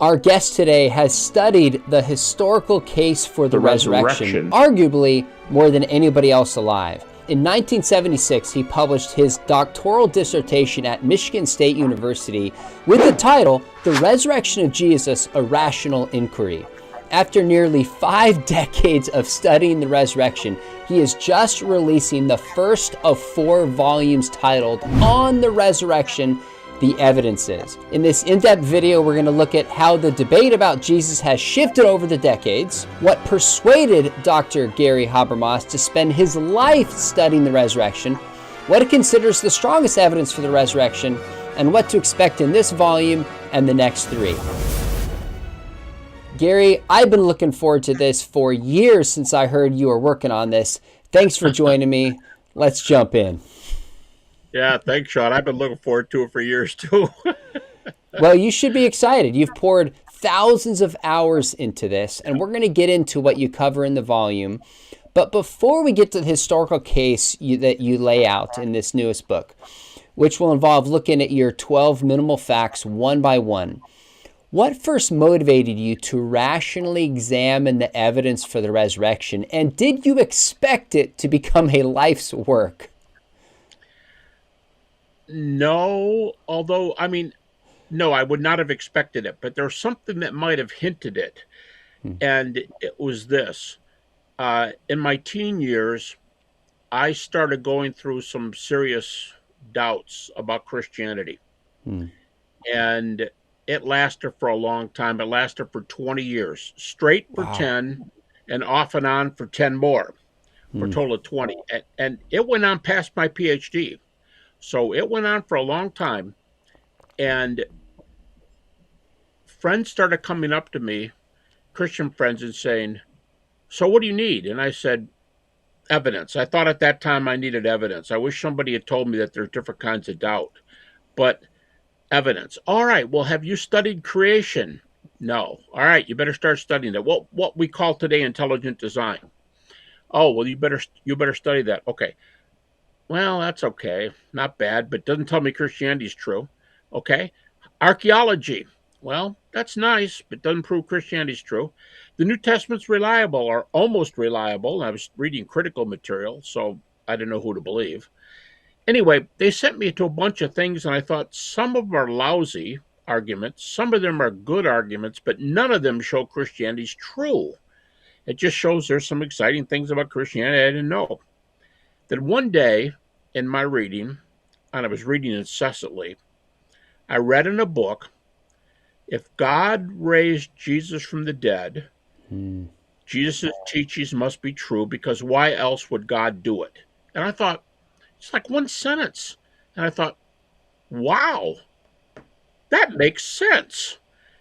Our guest today has studied the historical case for the resurrection, arguably more than anybody else alive. In 1976, he published his doctoral dissertation at Michigan State University with the title, The Resurrection of Jesus, A Rational Inquiry. After nearly 5 decades of studying the resurrection, he is just releasing the first of 4 volumes titled On the Resurrection, The Evidences. In this in-depth video, we're going to look at how the debate about Jesus has shifted over the decades, what persuaded Dr. Gary Habermas to spend his life studying the resurrection, what it considers the strongest evidence for the resurrection, and what to expect in this volume and the next 3. Gary, I've been looking forward to this for years since I heard you were working on this. Thanks for joining me. Let's jump in. Yeah, thanks, Sean. I've been looking forward to it for years, too. Well, you should be excited. You've poured thousands of hours into this, and we're going to get into what you cover in the volume. But before we get to the historical case that you lay out in this newest book, which will involve looking at your 12 minimal facts one by one, what first motivated you to rationally examine the evidence for the resurrection, and did you expect it to become a life's work? No, no, I would not have expected it, but there's something that might have hinted it. And it was this. In my teen years, I started going through some serious doubts about Christianity. And it lasted for a long time. It lasted for 20 years, straight for 10, and off and on for 10 more, for a total of 20. And it went on past my PhD. So it went on for a long time, and friends started coming up to me, Christian friends, and saying, so what do you need? And I said, evidence. I thought at that time I needed evidence. I wish somebody had told me that there's different kinds of doubt, but evidence. All right, well, have you studied creation? No. All right, you better start studying that. What we call today intelligent design. Oh, well, you better study that. Okay. Well, that's okay. Not bad, but doesn't tell me Christianity's true. Okay. Archaeology. Well, that's nice, but doesn't prove Christianity's true. The New Testament's reliable or almost reliable. I was reading critical material, so I didn't know who to believe. Anyway, they sent me to a bunch of things, and I thought some of them are lousy arguments. Some of them are good arguments, but none of them show Christianity's true. It just shows there's some exciting things about Christianity I didn't know. Then one day, in my reading, and I was reading incessantly, I read in a book, if God raised Jesus from the dead, Jesus' teachings must be true, because why else would God do it? And I thought, it's like one sentence. And I thought, wow, that makes sense.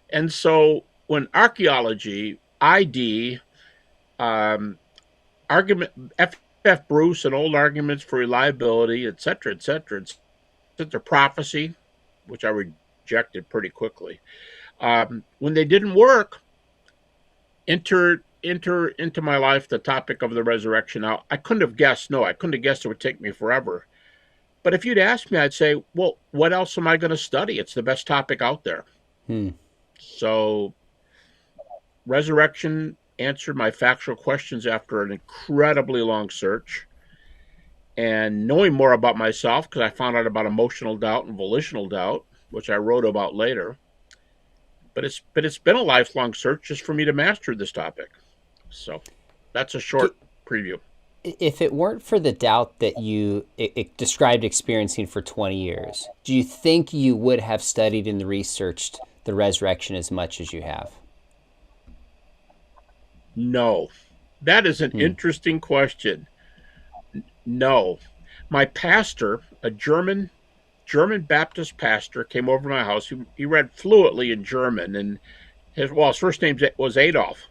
And so when archaeology, ID, argument, F. Bruce and old arguments for reliability, etc., prophecy, which I rejected pretty quickly. When they didn't work, enter into my life the topic of the resurrection. Now, I couldn't have guessed it would take me forever. But if you'd asked me, I'd say, well, what else am I going to study? It's the best topic out there. So, resurrection answered my factual questions after an incredibly long search, and knowing more about myself, because I found out about emotional doubt and volitional doubt, which I wrote about later. But it's been a lifelong search just for me to master this topic. So that's a short preview. If it weren't for the doubt that you described experiencing for 20 years, do you think you would have studied and researched the resurrection as much as you have? No. That is an interesting question. No. My pastor, a German Baptist pastor, came over to my house. He read fluently in German, and his first name was Adolf.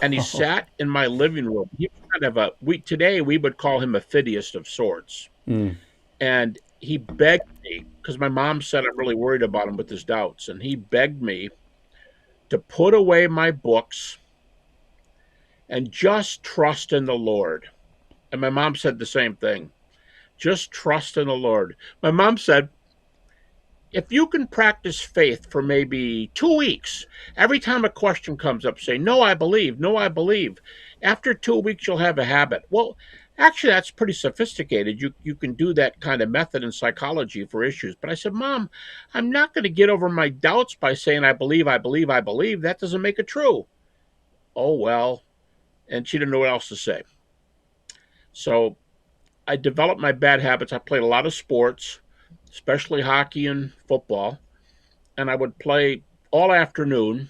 And he sat in my living room. He was kind of today we would call him a fideist of sorts. And he begged me, because my mom said I'm really worried about him with his doubts, and he begged me to put away my books and just trust in the Lord. And my mom said the same thing. Just trust in the Lord. My mom said, if you can practice faith for maybe 2 weeks, every time a question comes up, say, no, I believe, no, I believe. After 2 weeks, you'll have a habit. Well, actually, that's pretty sophisticated. You can do that kind of method in psychology for issues. But I said, Mom, I'm not going to get over my doubts by saying I believe, I believe, I believe. That doesn't make it true. Oh, well. And she didn't know what else to say. So I developed my bad habits. I played a lot of sports, especially hockey and football. And I would play all afternoon,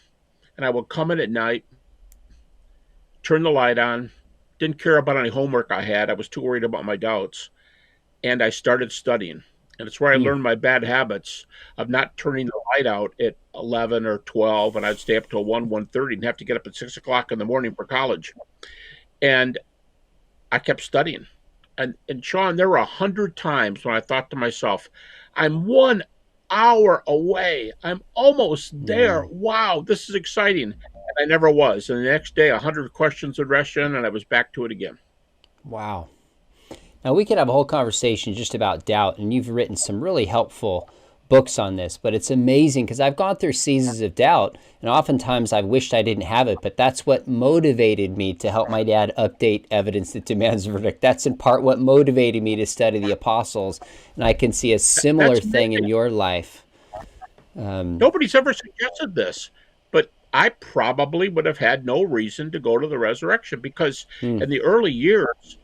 and I would come in at night, turn the light on, didn't care about any homework I had. I was too worried about my doubts. And I started studying. And it's where I learned my bad habits of not turning the light out at 11 or 12, and I'd stay up till 1:30 and have to get up at 6 o'clock in the morning for college. And I kept studying. And Sean, there were 100 times when I thought to myself, I'm 1 hour away. I'm almost there. Wow, this is exciting. And I never was. And the next day, 100 questions would rush in, and I was back to it again. Wow. Now, we could have a whole conversation just about doubt, and you've written some really helpful books on this, but it's amazing because I've gone through seasons of doubt, and oftentimes I wished I didn't have it, but that's what motivated me to help my dad update Evidence That Demands a Verdict. That's in part what motivated me to study the apostles, and I can see a similar thing in your life. Nobody's ever suggested this, but I probably would have had no reason to go to the resurrection because in the early years,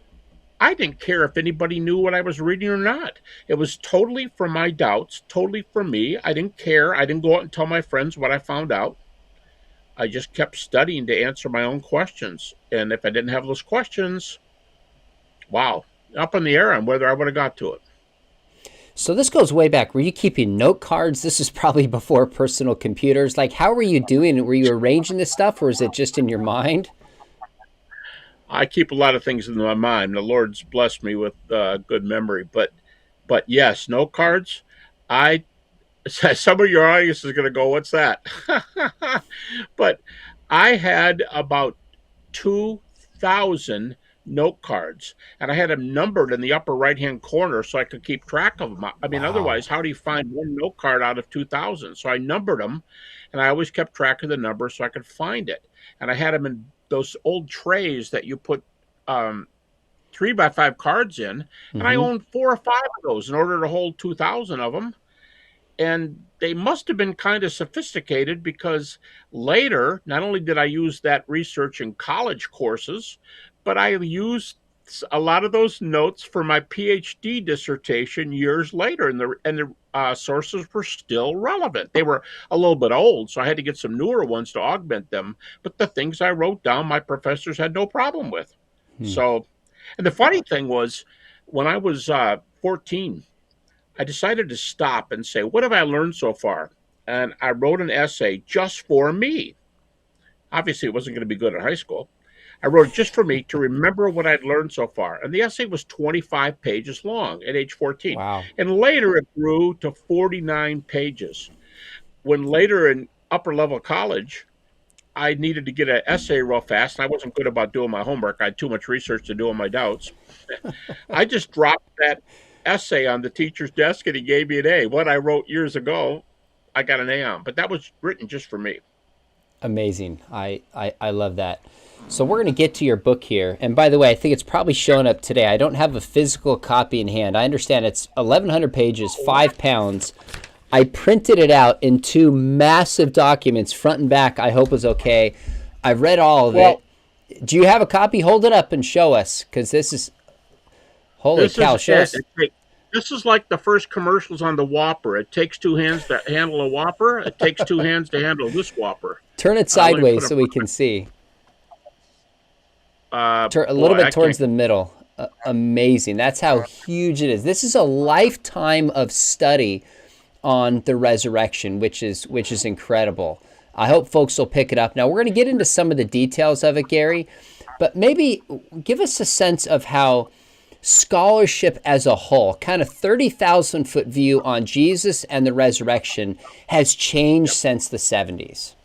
I didn't care if anybody knew what I was reading or not. It was totally from my doubts, totally from me. I didn't care. I didn't go out and tell my friends what I found out. I just kept studying to answer my own questions. And if I didn't have those questions, wow, up in the air on whether I would have got to it. So this goes way back. Were you keeping note cards? This is probably before personal computers. Like, how were you doing it? Were you arranging this stuff, or is it just in your mind? I keep a lot of things in my mind. The Lord's blessed me with good memory, but yes, note cards. I Some of your audience is going to go, "What's that?" But I had about 2,000 note cards, and I had them numbered in the upper right-hand corner so I could keep track of them. I mean, otherwise, how do you find one note card out of 2,000? So I numbered them, and I always kept track of the number so I could find it. And I had them in those old trays that you put 3x5 cards in, and I owned 4 or 5 of those in order to hold 2,000 of them. And they must have been kind of sophisticated because later, not only did I use that research in college courses, but I used a lot of those notes for my PhD dissertation years later, and the sources were still relevant. They were a little bit old, so I had to get some newer ones to augment them. But the things I wrote down, my professors had no problem with. So, and the funny thing was, when I was 14, I decided to stop and say, what have I learned so far? And I wrote an essay just for me. Obviously, it wasn't going to be good in high school. I wrote it just for me to remember what I'd learned so far. And the essay was 25 pages long at age 14. Wow. And later it grew to 49 pages. When later in upper level college, I needed to get an essay real fast. And I wasn't good about doing my homework. I had too much research to do on my doubts. I just dropped that essay on the teacher's desk and he gave me an A. What I wrote years ago, I got an A on. But that was written just for me. Amazing. I love that. So we're going to get to your book here. And by the way, I think it's probably showing up today. I don't have a physical copy in hand. I understand it's 1,100 pages, 5 pounds. I printed it out in 2 massive documents, front and back. I hope is okay. I've read all of it. Do you have a copy? Hold it up and show us, because this is, holy cow, show us. This is like the first commercials on the Whopper. It takes 2 hands to handle a Whopper. It takes 2 hands to handle this Whopper. Turn it sideways so we can see. A little bit towards the middle. Amazing. That's how huge it is. This is a lifetime of study on the resurrection, which is incredible. I hope folks will pick it up. Now, we're going to get into some of the details of it, Gary, but maybe give us a sense of how scholarship as a whole, kind of 30,000-foot view on Jesus and the resurrection, has changed since the 70s.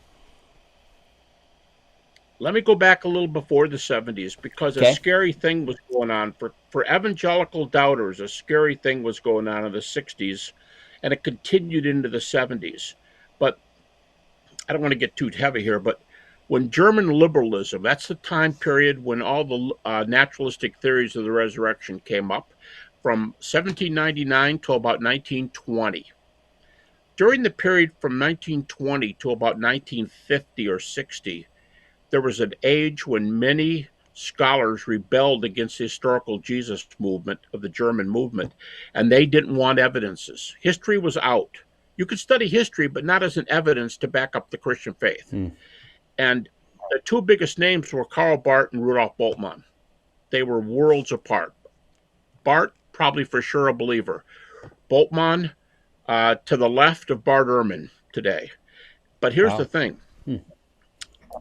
Let me go back a little before the 70s, because a scary thing was going on for evangelical doubters. A scary thing was going on in the 60s and it continued into the 70s. But I don't want to get too heavy here, but when German liberalism, that's the time period when all the naturalistic theories of the resurrection came up, from 1799 to about 1920. During the period from 1920 to about 1950 or 60, there was an age when many scholars rebelled against the historical Jesus movement of the German movement, and they didn't want evidences. History was out. You could study history, but not as an evidence to back up the Christian faith. And the two biggest names were Karl Barth and Rudolf Bultmann. They were worlds apart. Barth, probably for sure a believer. Bultmann, to the left of Bart Ehrman today. But here's the thing.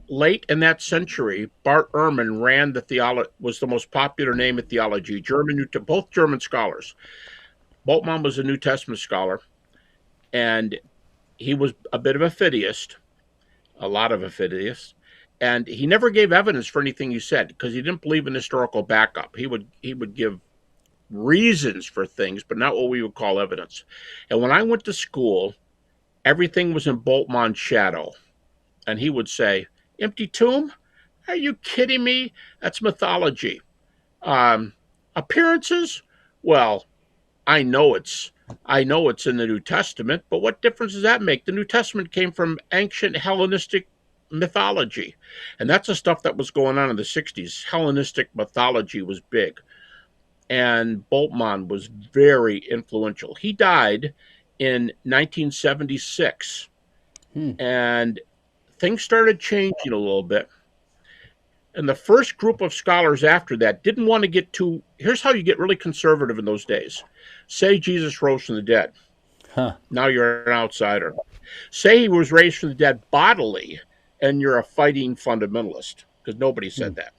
Late in that century, Bart Ehrman ran was the most popular name in theology. Both German scholars. Bultmann was a New Testament scholar, and he was a bit of a fideist, a lot of a fideist, and he never gave evidence for anything he said because he didn't believe in historical backup. He would give reasons for things, but not what we would call evidence. And when I went to school, everything was in Bultmann's shadow, and he would say, "Empty tomb? Are you kidding me? That's mythology. Appearances? Well, I know it's in the New Testament, but what difference does that make? The New Testament came from ancient Hellenistic mythology, and that's the stuff that was going on in the 60s. Hellenistic mythology was big, and Bultmann was very influential. He died in 1976, and things started changing a little bit. And the first group of scholars after that didn't want to get too... Here's how you get really conservative in those days. Say Jesus rose from the dead. Now you're an outsider. Say he was raised from the dead bodily, and you're a fighting fundamentalist, because nobody said that.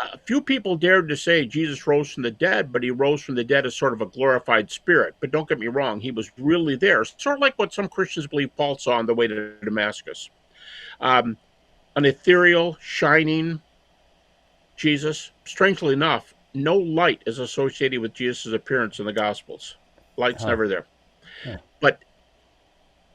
A few people dared to say Jesus rose from the dead, but he rose from the dead as sort of a glorified spirit. But don't get me wrong, he was really there. Sort of like what some Christians believe Paul saw on the way to Damascus. An ethereal, shining Jesus. Strangely enough, no light is associated with Jesus' appearance in the Gospels. Light's never there. But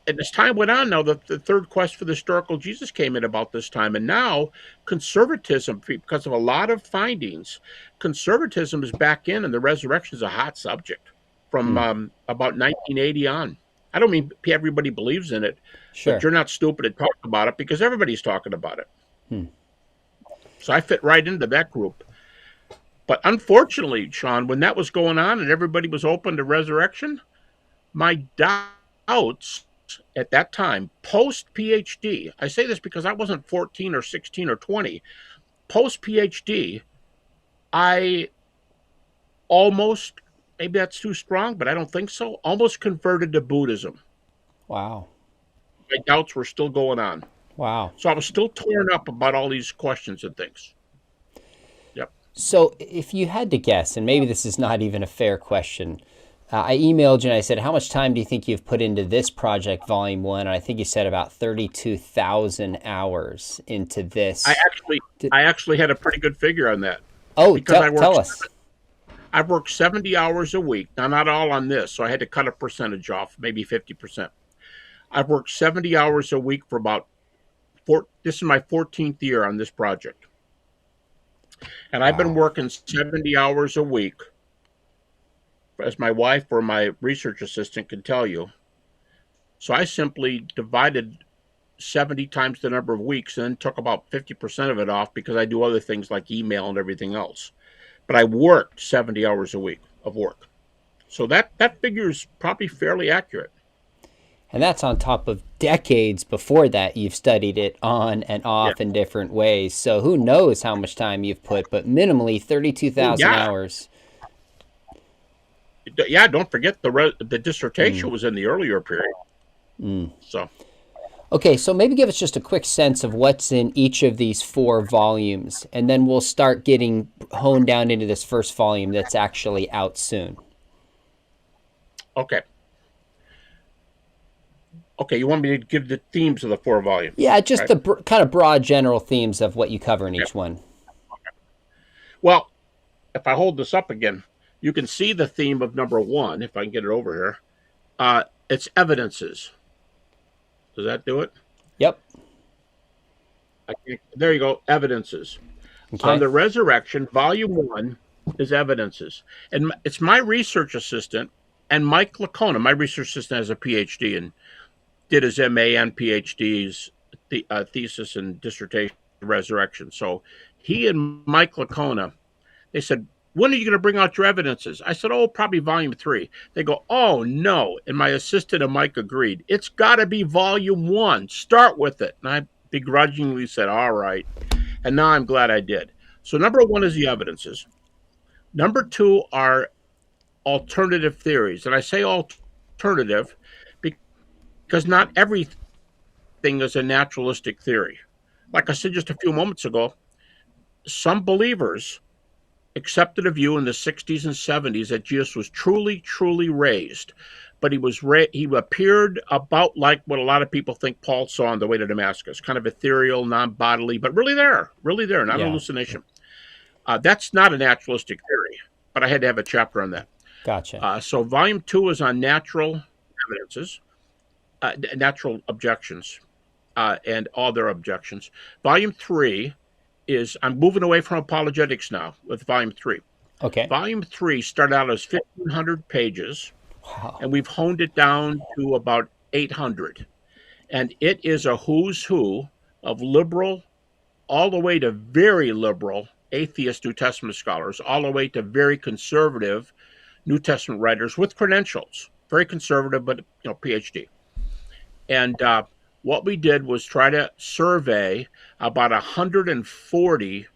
as time went on, now the third quest for the historical Jesus came in about this time. And now conservatism, because of a lot of findings, conservatism is back in, and the resurrection is a hot subject from about 1980 on. I don't mean everybody believes in it, but you're not stupid to talk about it because everybody's talking about it. So I fit right into that group. But unfortunately, Sean, when that was going on and everybody was open to resurrection, my doubts at that time, post-PhD, I say this because I wasn't 14 or 16 or 20, post-PhD, I almost, maybe that's too strong, but I don't think so, almost converted to Buddhism. Wow. My doubts were still going on. Wow. So I was still torn up about all these questions and things. Yep. So if you had to guess, and maybe this is not even a fair question, I emailed you and I said, how much time do you think you've put into this project, Volume 1? And I think you said about 32,000 hours into this. I actually had a pretty good figure on that. Oh, tell us. I've worked 70 hours a week. Now, not all on this, so I had to cut a percentage off, maybe 50%. I've worked 70 hours a week for this is my 14th year on this project. And I've been working 70 hours a week, as my wife or my research assistant can tell you. So I simply divided 70 times the number of weeks and then took about 50% of it off because I do other things like email and everything else. But I worked 70 hours a week of work. So that figure is probably fairly accurate. And that's on top of decades before that you've studied it on and off in different ways. So who knows how much time you've put, but minimally 32,000 hours. Yeah, don't forget the dissertation was in the earlier period. So, okay, so maybe give us just a quick sense of what's in each of these 4 volumes, and then we'll start getting honed down into this first volume that's actually out soon. Okay, you want me to give the themes of the 4 volumes? Yeah, just the kind of broad general themes of what you cover in each one. Okay. Well, if I hold this up again, you can see the theme of number 1, if I can get it over here. It's evidences. Does that do it? Yep. There you go. Evidences. On Okay. the resurrection, volume 1 is evidences. And it's my research assistant and Mike Lacona. My research assistant has a PhD and did his MA and PhD's thesis and dissertation resurrection. So he and Mike Lacona, they said, when are you going to bring out your evidences? I said, oh, probably volume 3. They go, oh, no. And my assistant and Mike agreed. It's got to be volume 1. Start with it. And I begrudgingly said, all right. And now I'm glad I did. So number 1 is the evidences. Number 2 are alternative theories. And I say alternative because not everything is a naturalistic theory. Like I said just a few moments ago, some believers accepted a view in the 60s and 70s that Jesus was truly, truly raised. But he appeared about like what a lot of people think Paul saw on the way to Damascus, kind of ethereal, non-bodily, but really there, not an Yeah. hallucination. That's not a naturalistic theory, but I had to have a chapter on that. Gotcha. So volume 2 is on natural evidences, natural objections, and all their objections. Volume 3 is, I'm moving away from apologetics now with volume 3. Okay. Volume 3 started out as 1,500 pages, Wow. and we've honed it down to about 800. And it is a who's who of liberal, all the way to very liberal atheist New Testament scholars, all the way to very conservative New Testament writers with credentials, very conservative, but PhD. And what we did was try to survey about 140.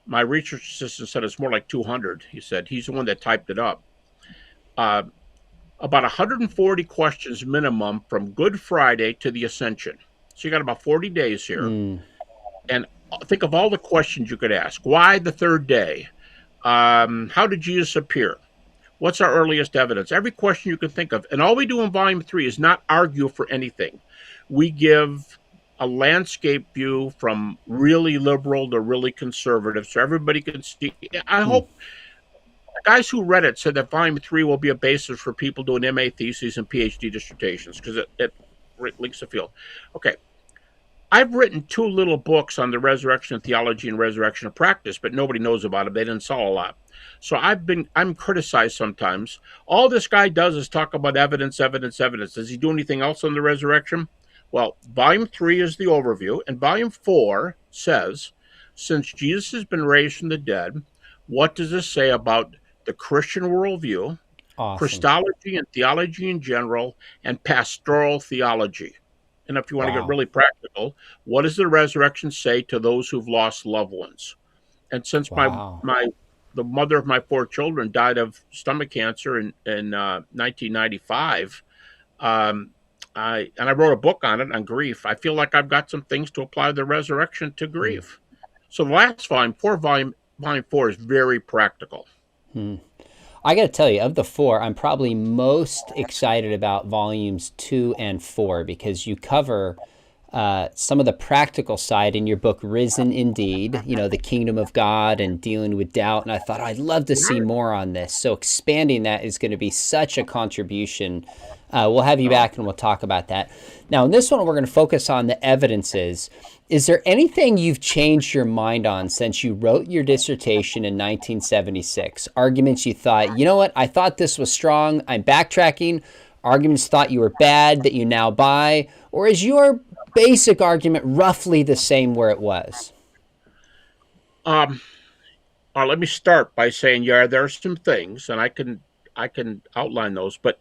My research assistant said it's more like 200. He said he's the one that typed it up. About 140 questions minimum from Good Friday to the Ascension. So you got about 40 days here. And think of all the questions you could ask. Why the third day? How did Jesus appear? What's our earliest evidence? Every question you can think of. And all we do in volume 3 is not argue for anything. We give a landscape view from really liberal to really conservative so everybody can see. I hope guys who read it said that volume 3 will be a basis for people doing MA theses and PhD dissertations because it links the field. Okay. I've written 2 little books on the resurrection of theology and resurrection of practice, but nobody knows about them. They didn't sell a lot. So I'm criticized sometimes. All this guy does is talk about evidence. Does he do anything else on the resurrection? Well, volume 3 is the overview, and volume 4 says, since Jesus has been raised from the dead, what does this say about the Christian worldview, Awesome. Christology and theology in general, and pastoral theology? And if you want to get really practical, what does the resurrection say to those who've lost loved ones? And since the mother of my 4 children died of stomach cancer in 1995, and I wrote a book on it, on grief, I feel like I've got some things to apply the resurrection to grief. So the last volume 4 is very practical. I got to tell you, of the 4, I'm probably most excited about volumes 2 and 4 because you cover some of the practical side in your book, Risen Indeed, the kingdom of God and dealing with doubt. And I thought, I'd love to see more on this. So expanding that is going to be such a contribution. We'll have you back and we'll talk about that. Now, in this one, we're going to focus on the evidences. Is there anything you've changed your mind on since you wrote your dissertation in 1976? Arguments you thought, you know what, I thought this was strong, I'm backtracking. Arguments thought you were bad that you now buy? Or is your basic argument roughly the same where it was? Let me start by saying, there are some things, and I can outline those, but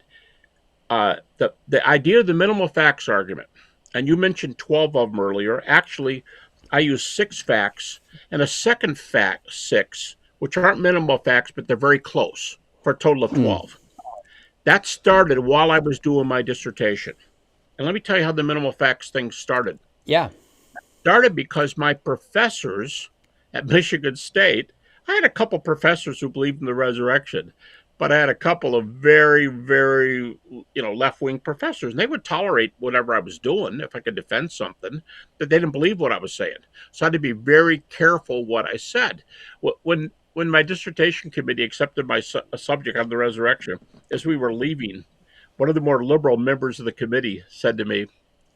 the idea of the minimal facts argument, and you mentioned 12 of them earlier. Actually, I use 6 facts and a second fact 6, which aren't minimal facts, but they're very close, for a total of 12. That started while I was doing my dissertation. And let me tell you how the minimal facts thing started. Yeah. It started because my professors at Michigan State, I had a couple professors who believed in the resurrection, but I had a couple of very, very, left-wing professors, and they would tolerate whatever I was doing if I could defend something, but they didn't believe what I was saying. So I had to be very careful what I said. When my dissertation committee accepted my subject on the resurrection, as we were leaving, one of the more liberal members of the committee said to me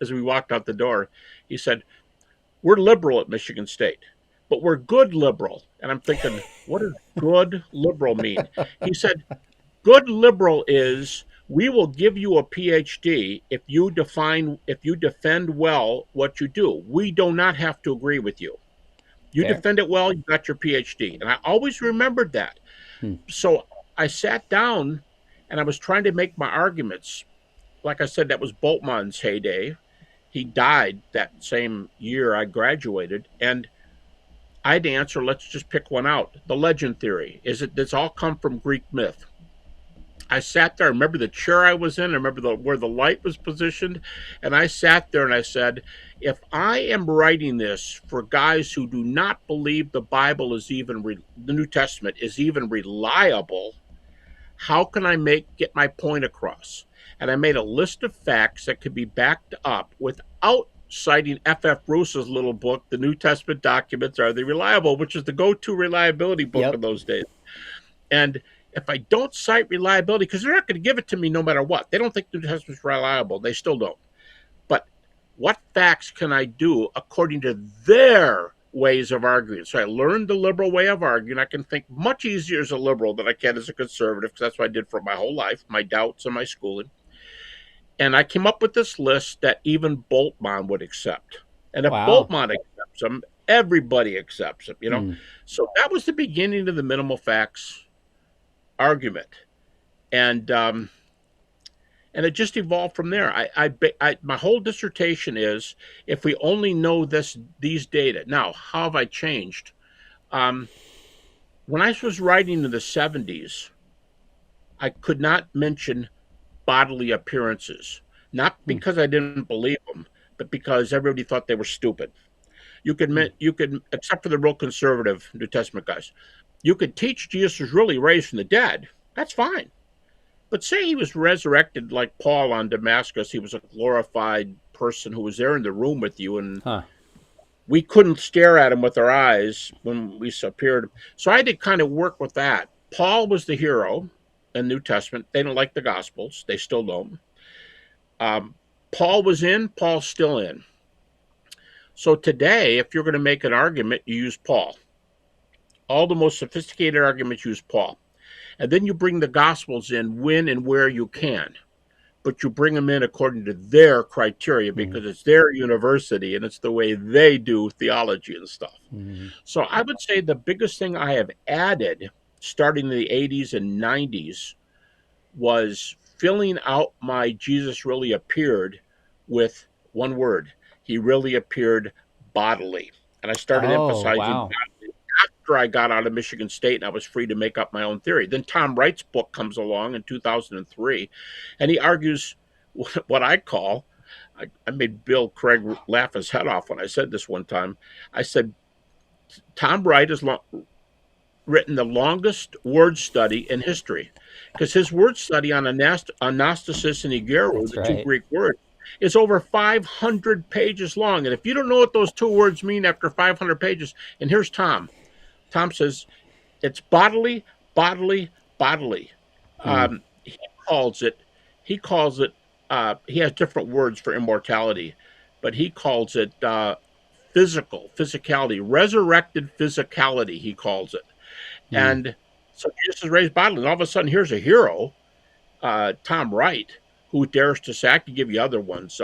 as we walked out the door, he said, "We're liberal at Michigan State, but we're good liberal." And I'm thinking, what does good liberal mean? He said, "Good liberal is we will give you a PhD if you defend well what you do. We do not have to agree with you. You Fair. defend it well, you got your PhD." And I always remembered that. So I sat down and I was trying to make my arguments. Like I said, that was Boltzmann's heyday. He died that same year I graduated, and I had to answer, let's just pick one out. The legend theory. Does all come from Greek myth? I sat there. I remember the chair I was in. I remember where the light was positioned. And I sat there and I said, if I am writing this for guys who do not believe the Bible is the New Testament is even reliable, how can I get my point across? And I made a list of facts that could be backed up without citing F.F. Bruce's little book, The New Testament Documents, Are They Reliable?, which is the go-to reliability book in those days. And if I don't cite reliability, because they're not going to give it to me no matter what. They don't think the New Testament's reliable. They still don't. But what facts can I do according to their ways of arguing? So I learned the liberal way of arguing. I can think much easier as a liberal than I can as a conservative, because that's what I did for my whole life, my doubts and my schooling. And I came up with this list that even Boltzmann would accept. And if Boltzmann accepts them, everybody accepts them, you know? So that was the beginning of the minimal facts argument. And it just evolved from there. My whole dissertation is, if we only know these data. Now, how have I changed? When I was writing in the 70s, I could not mention bodily appearances, not because I didn't believe them, but because everybody thought they were stupid. You could, except for the real conservative New Testament guys, you could teach Jesus was really raised from the dead. That's fine. But say he was resurrected like Paul on Damascus. He was a glorified person who was there in the room with you, and we couldn't stare at him with our eyes when we appeared. So I had to kind of work with that. Paul was the hero in the New Testament. They don't like the Gospels. They still don't. Paul was in. Paul's still in. So today, if you're going to make an argument, you use Paul. All the most sophisticated arguments use Paul. And then you bring the Gospels in when and where you can. But you bring them in according to their criteria, because it's their university and it's the way they do theology and stuff. So I would say the biggest thing I have added starting in the 80s and 90s was filling out my Jesus really appeared with one word. He really appeared bodily. And I started emphasizing bodily after I got out of Michigan State and I was free to make up my own theory. Then Tom Wright's book comes along in 2003, and he argues what I call, I made Bill Craig laugh his head off when I said this one time. I said, Tom Wright has written the longest word study in history, because his word study on Anastasis and Igeru, the two Greek words, is over 500 pages long. And if you don't know what those two words mean after 500 pages, and here's Tom. Tom says, it's bodily, bodily, bodily. He calls it, he has different words for immortality, but he calls it physicality, resurrected physicality, he calls it. And so Jesus is raised bodily. And all of a sudden, here's a hero, Tom Wright, who dares to say, I could give you other ones.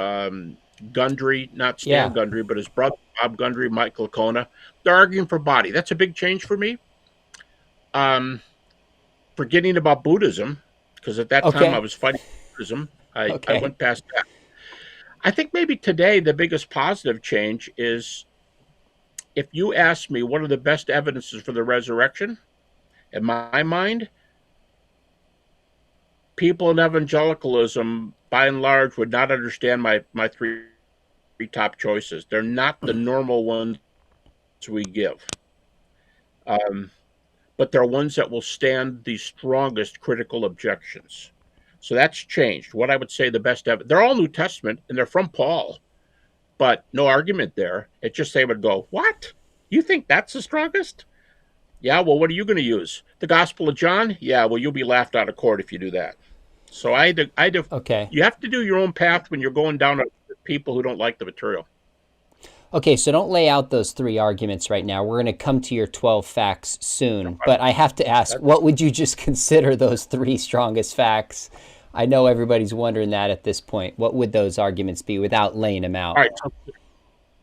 Gundry, not Stan Gundry, but his brother, Bob Gundry, Mike Lacona. They're arguing for body. That's a big change for me. Forgetting about Buddhism, because at that time I was fighting Buddhism. I went past that. I think maybe today the biggest positive change is, if you ask me what are the best evidences for the resurrection, in my mind, people in evangelicalism, by and large, would not understand my three top choices. They're not the normal ones we give. But they're ones that will stand the strongest critical objections. So that's changed. What I would say the best evidence, they're all New Testament, and they're from Paul, but no argument there. It's just they would go, what? You think that's the strongest? Yeah, well, what are you going to use? The Gospel of John? Yeah, well, you'll be laughed out of court if you do that. So I had to. Okay. You have to do your own path when you're going down to people who don't like the material. Okay, so don't lay out those 3 arguments right now. We're going to come to your 12 facts soon. But I have to ask, what would you just consider those 3 strongest facts? I know everybody's wondering that at this point. What would those arguments be without laying them out? All right, so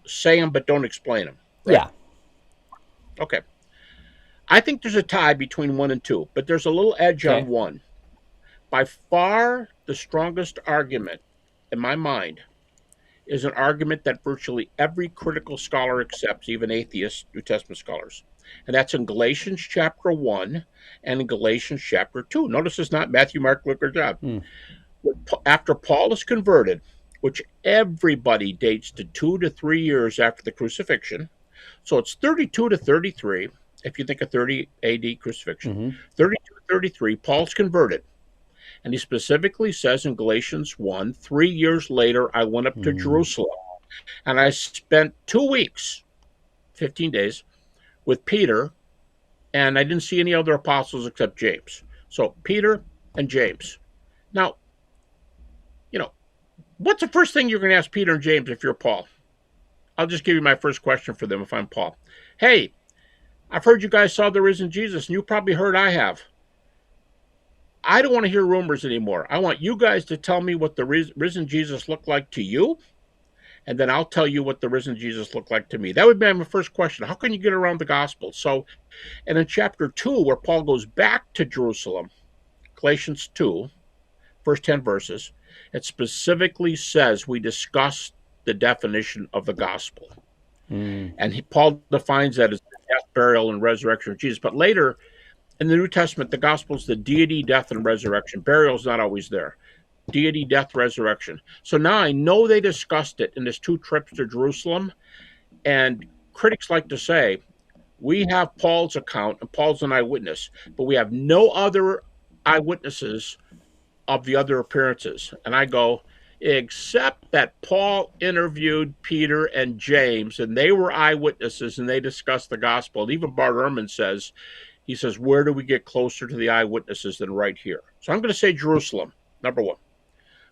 say them, but don't explain them. Right? Yeah. Okay. I think there's a tie between 1 and 2, but there's a little edge on 1. By far, the strongest argument in my mind is an argument that virtually every critical scholar accepts, even atheist New Testament scholars. And that's in Galatians chapter 1 and in Galatians chapter 2. Notice it's not Matthew, Mark, Luke, or John. After Paul is converted, which everybody dates to 2 to 3 years after the crucifixion, so it's 32 to 33, if you think of 30 AD crucifixion, 32 to 33, Paul's converted. And he specifically says in Galatians 1, 3 years later, I went up to Jerusalem. And I spent 2 weeks, 15 days, with Peter. And I didn't see any other apostles except James. So Peter and James. Now, what's the first thing you're going to ask Peter and James if you're Paul? I'll just give you my first question for them if I'm Paul. Hey, I've heard you guys saw the risen Jesus, and you probably heard I have. I don't want to hear rumors anymore. I want you guys to tell me what the risen Jesus looked like to you, and then I'll tell you what the risen Jesus looked like to me. That would be my first question. How can you get around the gospel? So, and in chapter 2, where Paul goes back to Jerusalem, Galatians 2, first 10 verses, it specifically says we discussed the definition of the gospel. And Paul defines that as the death, burial, and resurrection of Jesus. But later, in the New Testament, the gospel is the deity, death, and resurrection. Burial is not always there. Deity, death, resurrection. So now I know they discussed it in his 2 trips to Jerusalem. And critics like to say, we have Paul's account, and Paul's an eyewitness, but we have no other eyewitnesses of the other appearances. And I go, except that Paul interviewed Peter and James, and they were eyewitnesses, and they discussed the gospel. And even Bart Ehrman says, he says, where do we get closer to the eyewitnesses than right here? So I'm going to say Jerusalem, number 1.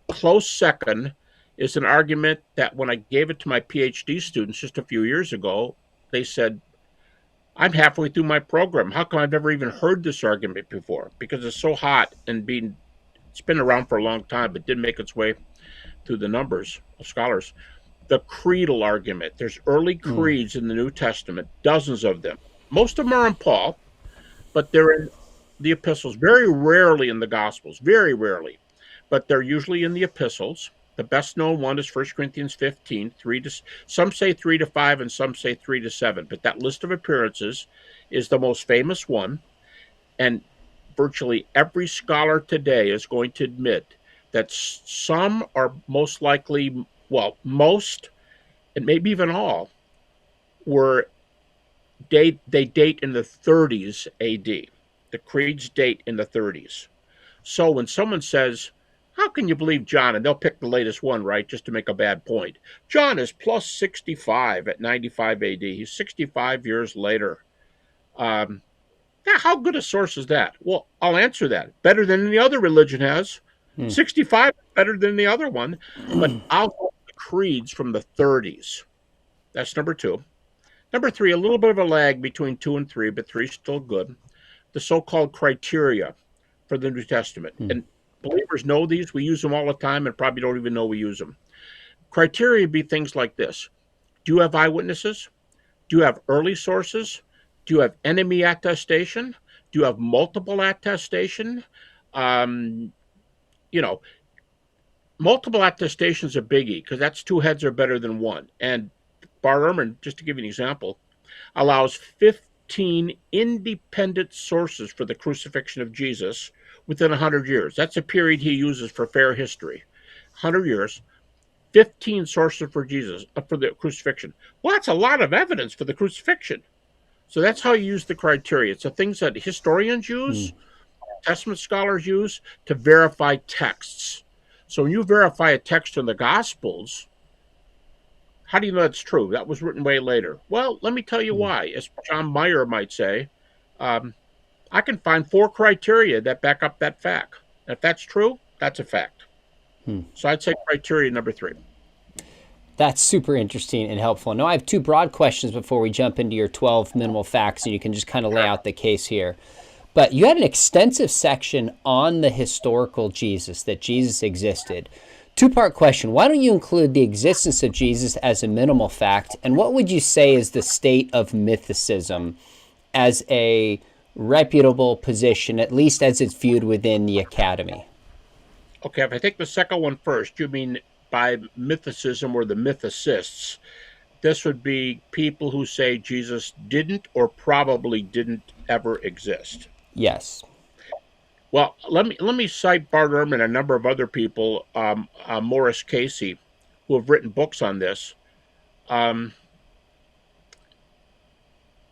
Close second is an argument that when I gave it to my PhD students just a few years ago, they said, I'm halfway through my program. How come I've never even heard this argument before? Because it's so hot and it's been around for a long time, but didn't make its way through the numbers of scholars. The creedal argument. There's early creeds in the New Testament, dozens of them. Most of them are in Paul, but they're in the epistles, very rarely in the Gospels, very rarely. But they're usually in the epistles. The best known one is 1 Corinthians 15, some say 3 to 5, and some say 3 to 7. But that list of appearances is the most famous one. And virtually every scholar today is going to admit that some are most likely, most, and maybe even all, they date in the 30s AD. The creeds date in the 30s. So when someone says, how can you believe John? And they'll pick the latest one, right, just to make a bad point. John is plus 65 at 95 AD. He's 65 years later. How good a source is that? Well, I'll answer that. Better than any other religion has. 65 is better than the other one. But I'll go the creeds from the 30s. That's number 2. Number 3, a little bit of a lag between 2 and 3, but 3 is still good. The so-called criteria for the New Testament. And believers know these. We use them all the time and probably don't even know we use them. Criteria would be things like this. Do you have eyewitnesses? Do you have early sources? Do you have enemy attestation? Do you have multiple attestation? Multiple attestation is a biggie because that's 2 heads are better than 1. And Bart Ehrman, just to give you an example, allows 15 independent sources for the crucifixion of Jesus within 100 years. That's a period he uses for fair history. 100 years, 15 sources for Jesus, for the crucifixion. Well, that's a lot of evidence for the crucifixion. So that's how you use the criteria. It's the things that historians use, Testament scholars use to verify texts. So when you verify a text in the Gospels, how do you know that's true? That was written way later. Well, let me tell you why. As John Meyer might say, I can find 4 criteria that back up that fact. If that's true, That's a fact. So I'd say criteria number 3. That's super interesting and helpful. Now, I have 2 broad questions before we jump into your 12 minimal facts, and you can just kind of lay out the case here. But you had an extensive section on the historical Jesus, that Jesus existed. 2-part question. Why don't you include the existence of Jesus as a minimal fact? And what would you say is the state of mythicism as a reputable position, at least as it's viewed within the academy? Okay, if I take the second one first, you mean by mythicism or the mythicists. This would be people who say Jesus didn't or probably didn't ever exist. Yes. Well, let me cite Bart Ehrman and a number of other people, Morris Casey, who have written books on this.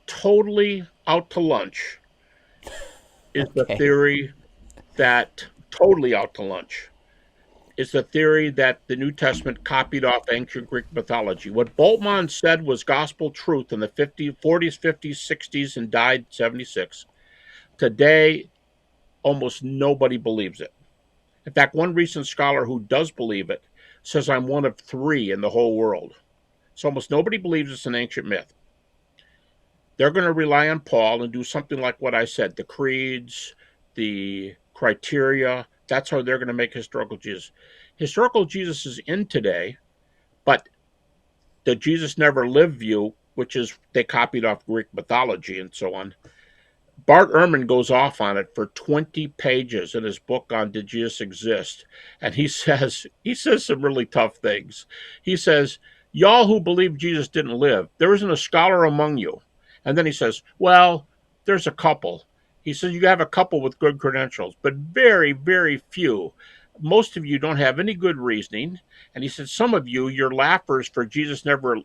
Totally out to lunch is the theory that totally out to lunch is the theory that the New Testament copied off ancient Greek mythology. What Bultmann said was gospel truth in the 40s, 50s, 60s, and died 76. Today, almost nobody believes it. In fact, one recent scholar who does believe it says I'm one of 3 in the whole world. So almost nobody believes it's an ancient myth. They're going to rely on Paul and do something like what I said, the creeds, the criteria. That's how they're going to make historical Jesus. Historical Jesus is in today, but the Jesus never lived view, which is they copied off Greek mythology and so on. Bart Ehrman goes off on it for 20 pages in his book on Did Jesus Exist? And he says some really tough things. He says, y'all who believe Jesus didn't live, there isn't a scholar among you. And then he says, well, there's a couple. He says you have a couple with good credentials, but very, very few. Most of you don't have any good reasoning. And he said some of you, your laughers for Jesus never,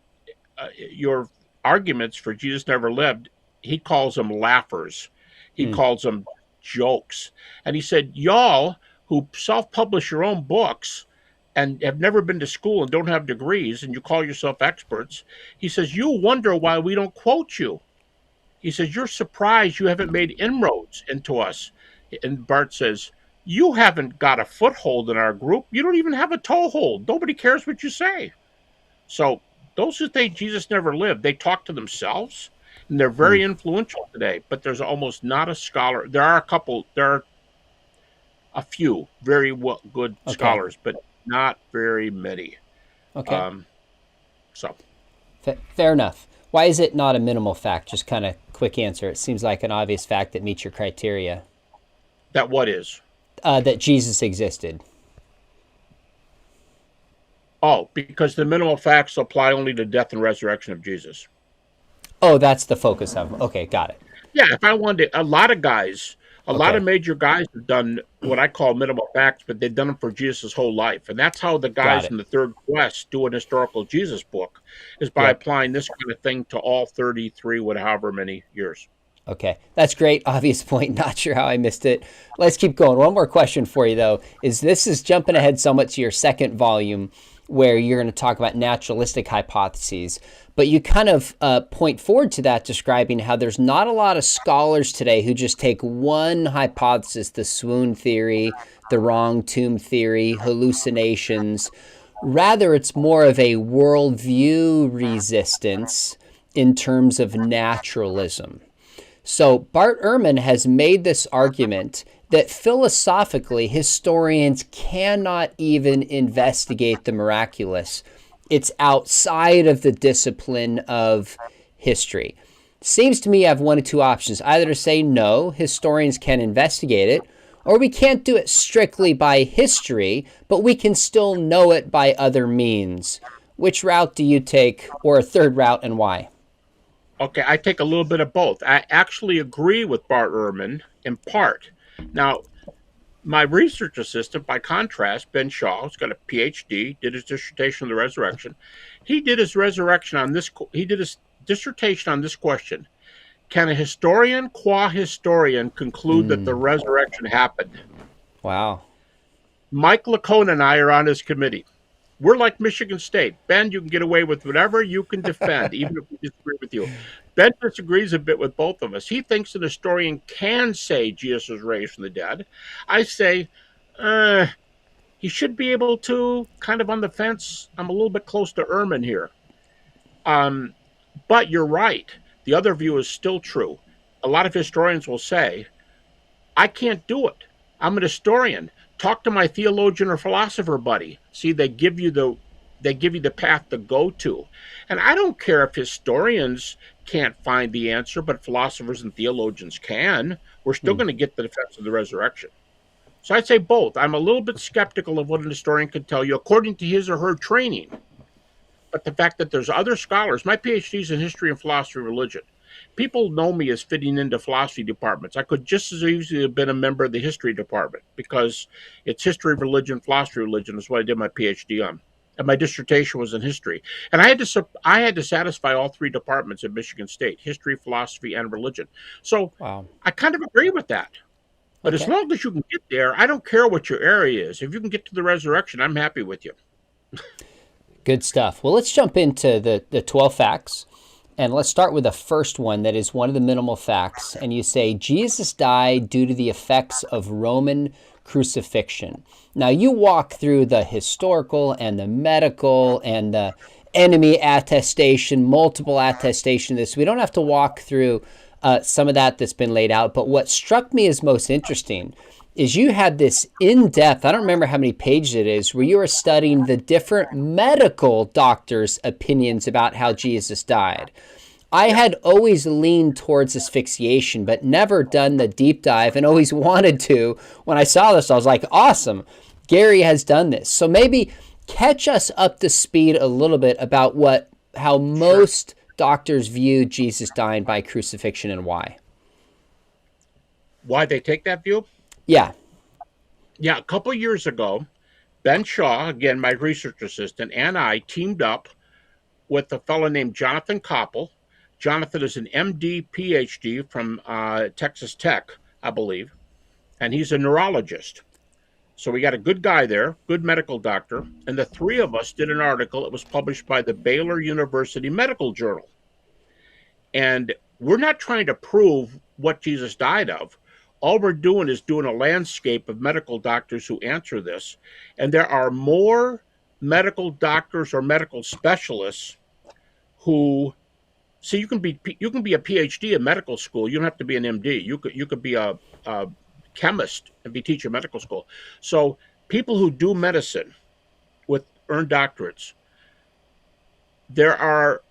your arguments for Jesus never lived, he calls them laughers. He calls them jokes. And he said, y'all who self-publish your own books and have never been to school and don't have degrees, and you call yourself experts, he says, you wonder why we don't quote you. He says, you're surprised you haven't made inroads into us. And Bart says, you haven't got a foothold in our group. You don't even have a toehold. Nobody cares what you say. So those who think Jesus never lived, they talk to themselves, and they're very influential today. But there's almost not a scholar. There are a few very good scholars, but not very many. Okay. Fair enough. Why is it not a minimal fact? Just kind of quick answer. It seems like an obvious fact that meets your criteria. That what is? That Jesus existed. Oh, because the minimal facts apply only to death and resurrection of Jesus. Oh, that's the focus of them. Okay, got it. Yeah, if I wanted a lot of guys, a lot of major guys have done what I call minimal facts, but they've done them for Jesus' whole life. And that's how the guys in the Third Quest do an historical Jesus book, is by applying this kind of thing to all 33, however many years. Okay, that's great. Obvious point. Not sure how I missed it. Let's keep going. One more question for you, though, is this is jumping ahead somewhat to your second volume, where you're going to talk about naturalistic hypotheses. But you kind of point forward to that, describing how there's not a lot of scholars today who just take one hypothesis, the swoon theory, the wrong tomb theory, hallucinations. Rather, it's more of a worldview resistance in terms of naturalism. So Bart Ehrman has made this argument that philosophically, historians cannot even investigate the miraculous. It's outside of the discipline of history. Seems to me I have one of 2 options. Either to say no, historians can investigate it, or we can't do it strictly by history, but we can still know it by other means. Which route do you take, or a third route, and why? Okay, I take a little bit of both. I actually agree with Bart Ehrman in part. Now, my research assistant, by contrast, Ben Shaw, who's got a PhD, did his dissertation on the resurrection. He did his dissertation on this question: can a historian, qua historian, conclude that the resurrection happened? Wow. Mike Lacone and I are on his committee. We're like Michigan State. Ben, you can get away with whatever you can defend, even if we disagree with you. Ben disagrees a bit with both of us. He thinks an historian can say Jesus was raised from the dead. I say, he should be able to, kind of on the fence. I'm a little bit close to Ehrman here. But you're right. The other view is still true. A lot of historians will say, I can't do it. I'm an historian. Talk to my theologian or philosopher buddy. See, they give you the path to go to. And I don't care if historians can't find the answer, but philosophers and theologians can. We're still going to get the defense of the resurrection. So I'd say both. I'm a little bit skeptical of what an historian can tell you according to his or her training. But the fact that there's other scholars, my PhD's in history and philosophy and religion. People know me as fitting into philosophy departments. I could just as easily have been a member of the history department because it's history of religion, philosophy of religion is what I did my PhD on. And my dissertation was in history. And I had to satisfy all three departments at Michigan State, history, philosophy, and religion. So I kind of agree with that. But as long as you can get there, I don't care what your area is. If you can get to the resurrection, I'm happy with you. Good stuff. Well, let's jump into the 12 facts. And let's start with the first one that is one of the minimal facts. And you say, Jesus died due to the effects of Roman crucifixion. Now, you walk through the historical and the medical and the enemy attestation, multiple attestation of this. We don't have to walk through some of that's been laid out. But what struck me as most interesting is you had this in-depth, I don't remember how many pages it is, where you were studying the different medical doctors' opinions about how Jesus died. I had always leaned towards asphyxiation, but never done the deep dive and always wanted to. When I saw this, I was like, awesome, Gary has done this. So maybe catch us up to speed a little bit about how most doctors view Jesus dying by crucifixion and why. Why they take that view? Yeah. Yeah, a couple of years ago, Ben Shaw, again, my research assistant, and I teamed up with a fellow named Jonathan Koppel. Jonathan is an MD, PhD from Texas Tech, I believe, and he's a neurologist. So we got a good guy there, good medical doctor, and the three of us did an article that was published by the Baylor University Medical Journal. And we're not trying to prove what Jesus died of. All we're doing is doing a landscape of medical doctors who answer this. And there are more medical doctors or medical specialists who, see, you can be a PhD in medical school. You don't have to be an MD. You could be a chemist and be teaching medical school. So people who do medicine with earned doctorates, there are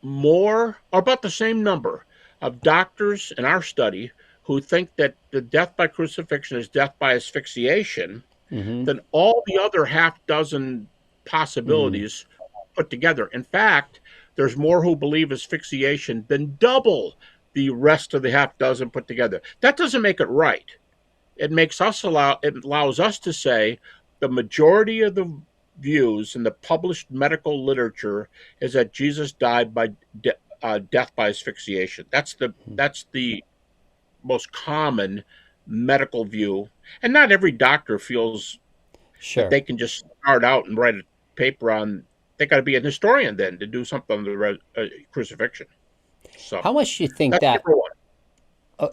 more, or about the same number of doctors in our study who think that the death by crucifixion is death by asphyxiation than all the other half dozen possibilities put together. In fact, there's more who believe asphyxiation than double the rest of the half dozen put together. That doesn't make it right. It allows us to say the majority of the views in the published medical literature is that Jesus died by death by asphyxiation. That's the most common medical view, and not every doctor feels that they can just start out and write a paper on. They got to be an historian then to do something on the crucifixion. So how much do you think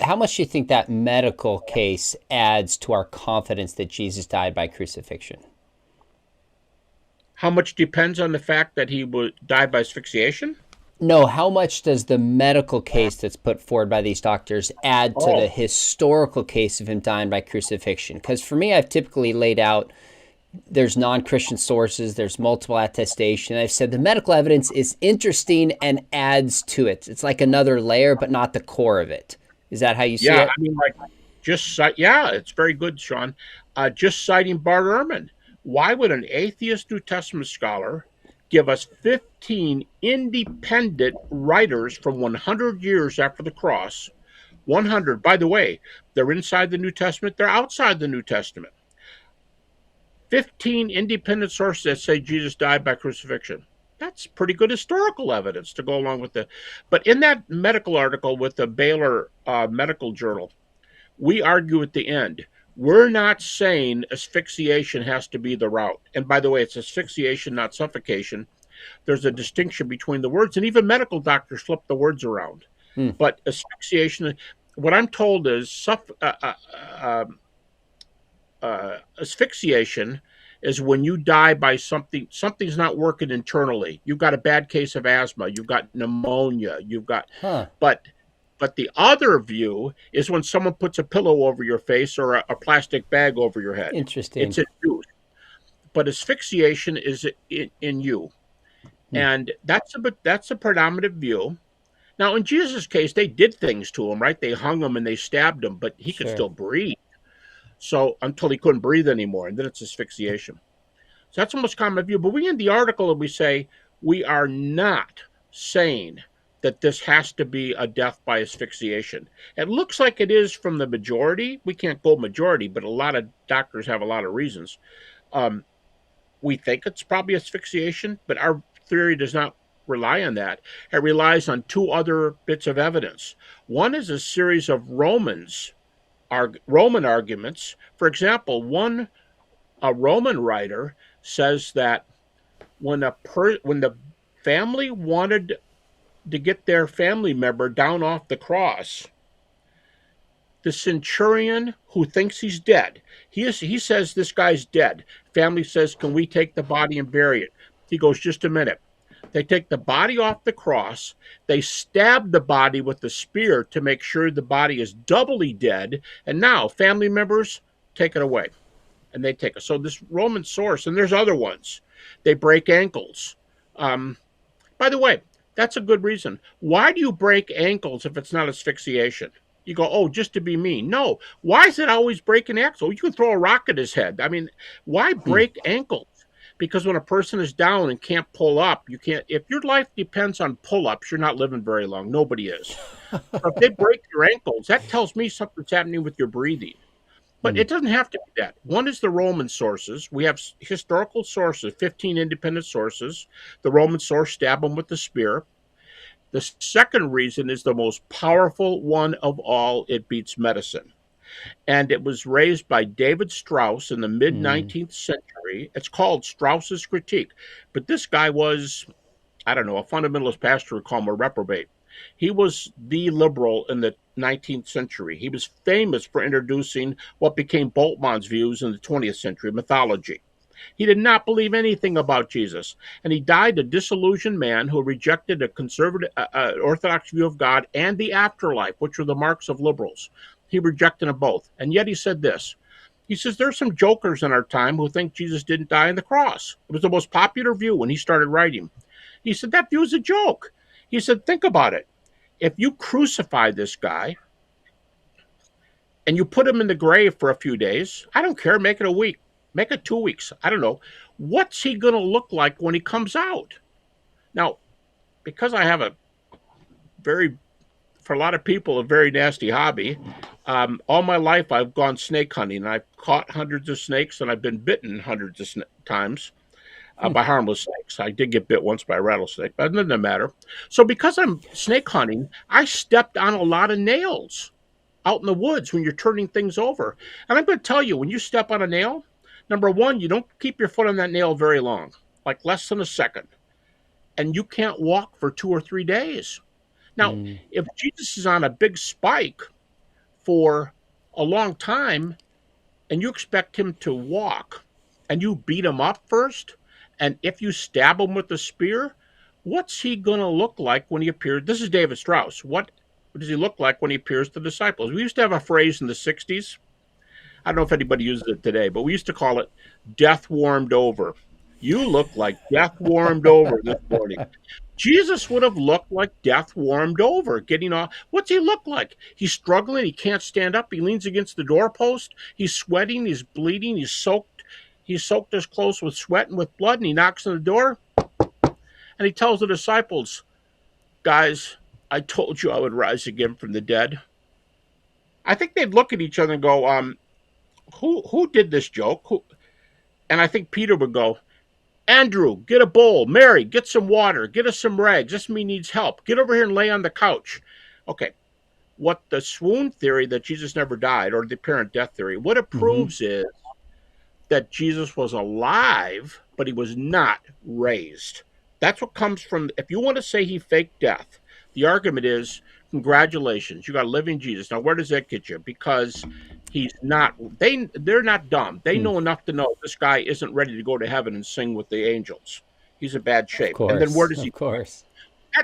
How much do you think that medical case adds to our confidence that Jesus died by crucifixion? How much depends on the fact that he would die by asphyxiation? No, how much does the medical case that's put forward by these doctors add to the historical case of him dying by crucifixion? Because for me, I've typically laid out there's non-Christian sources, there's multiple attestation. I've said the medical evidence is interesting and adds to it. It's like another layer, but not the core of it. Is that how you see it? Yeah, I mean, it's very good, Sean. Just citing Bart Ehrman. Why would an atheist New Testament scholar give us 15 independent writers from 100 years after the cross? 100, by the way, they're inside the New Testament, they're outside the New Testament. 15 independent sources that say Jesus died by crucifixion. That's pretty good historical evidence to go along with it. But in that medical article with the Baylor Medical Journal, we argue at the end, we're not saying asphyxiation has to be the route. And by the way, it's asphyxiation, not suffocation. There's a distinction between the words, and even medical doctors flip the words around. But asphyxiation, what I'm told is asphyxiation is when you die by something's not working internally. You've got a bad case of asthma, you've got pneumonia, you've got but the other view is when someone puts a pillow over your face or a plastic bag over your head. Interesting. It's induced. But asphyxiation is in you. And that's a predominant view. Now, in Jesus' case, they did things to him, right? They hung him and they stabbed him, but he could still breathe. So until he couldn't breathe anymore, and then it's asphyxiation. So that's the most common view. But we end the article and we say we are not saying that this has to be a death by asphyxiation. It looks like it is from the majority. We can't go majority, but a lot of doctors have a lot of reasons. We think it's probably asphyxiation, but our theory does not rely on that. It relies on two other bits of evidence. One is a series of Roman arguments. For example, a Roman writer says that when the family wanted to get their family member down off the cross, the centurion who thinks he's dead, he says this guy's dead. Family says, "Can we take the body and bury it?" He goes, "Just a minute." They take the body off the cross. They stab the body with the spear to make sure the body is doubly dead. And now, family members, take it away. And they take it. So this Roman source, and there's other ones, they break ankles. By the way, that's a good reason. Why do you break ankles if it's not asphyxiation? You go, oh, just to be mean. No. Why is it always break an ankle? You can throw a rock at his head. I mean, why break ankles? Because when a person is down and can't pull up, you can't. If your life depends on pull-ups, you're not living very long. Nobody is. So if they break your ankles, that tells me something's happening with your breathing. But it doesn't have to be that. One is the Roman sources. We have historical sources, 15 independent sources. The Roman source stabbed him with the spear. The second reason is the most powerful one of all. It beats medicine. And it was raised by David Strauss in the mid-19th century. It's called Strauss's Critique. But this guy was, I don't know, a fundamentalist pastor would call him a reprobate. He was the liberal in the 19th century. He was famous for introducing what became Bultmann's views in the 20th century, mythology. He did not believe anything about Jesus, and he died a disillusioned man who rejected a conservative, orthodox view of God and the afterlife, which were the marks of liberals. He rejected them both, and yet he said this. He says, there's some jokers in our time who think Jesus didn't die on the cross. It was the most popular view when he started writing. He said, that view is a joke. He said, think about it. If you crucify this guy and you put him in the grave for a few days, I don't care, make it a week, make it 2 weeks, I don't know, what's he going to look like when he comes out? Now, because I have for a lot of people, a very nasty hobby, all my life I've gone snake hunting, and I've caught hundreds of snakes, and I've been bitten hundreds of times. By harmless snakes. I did get bit once by a rattlesnake, but it doesn't matter. So because I'm snake hunting, I stepped on a lot of nails out in the woods when you're turning things over. And I'm going to tell you, when you step on a nail, number one, you don't keep your foot on that nail very long, like less than a second. And you can't walk for 2 or 3 days. Now, if Jesus is on a big spike for a long time and you expect him to walk and you beat him up first, and if you stab him with a spear, what's he going to look like when he appears? This is David Strauss. What does he look like when he appears to disciples? We used to have a phrase in the 60s. I don't know if anybody uses it today, but we used to call it death warmed over. You look like death warmed over this morning. Jesus would have looked like death warmed over, getting off. What's he look like? He's struggling. He can't stand up. He leans against the doorpost. He's sweating. He's bleeding. He's soaked. He's soaked his clothes with sweat and with blood, and he knocks on the door, and he tells the disciples, guys, I told you I would rise again from the dead. I think they'd look at each other and go, who did this joke? And I think Peter would go, Andrew, get a bowl. Mary, get some water. Get us some rags. This me needs help. Get over here and lay on the couch. Okay, what the swoon theory that Jesus never died, or the apparent death theory, what it proves is that Jesus was alive, but he was not raised. That's what comes from, if you want to say he faked death, the argument is, congratulations, you got a living Jesus. Now, where does that get you? Because He's not. They're not dumb. They Hmm. know enough to know this guy isn't ready to go to heaven and sing with the angels. He's in bad Of shape. And then where course. does he? Of course.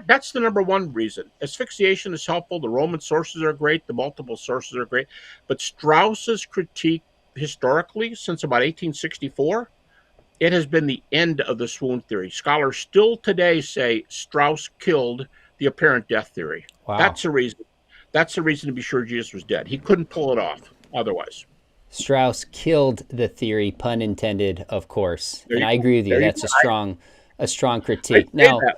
That's the number one reason. Asphyxiation is helpful. The Roman sources are great. The multiple sources are great. But Strauss's critique historically since about 1864, it has been the end of the swoon theory. Scholars still today say Strauss killed the apparent death theory. Wow. That's the reason. That's the reason to be sure Jesus was dead. He couldn't pull it off otherwise. Strauss killed the theory, pun intended, of course. There And you I go. agree with you. There you That's go. a strong I critique. say Now, that.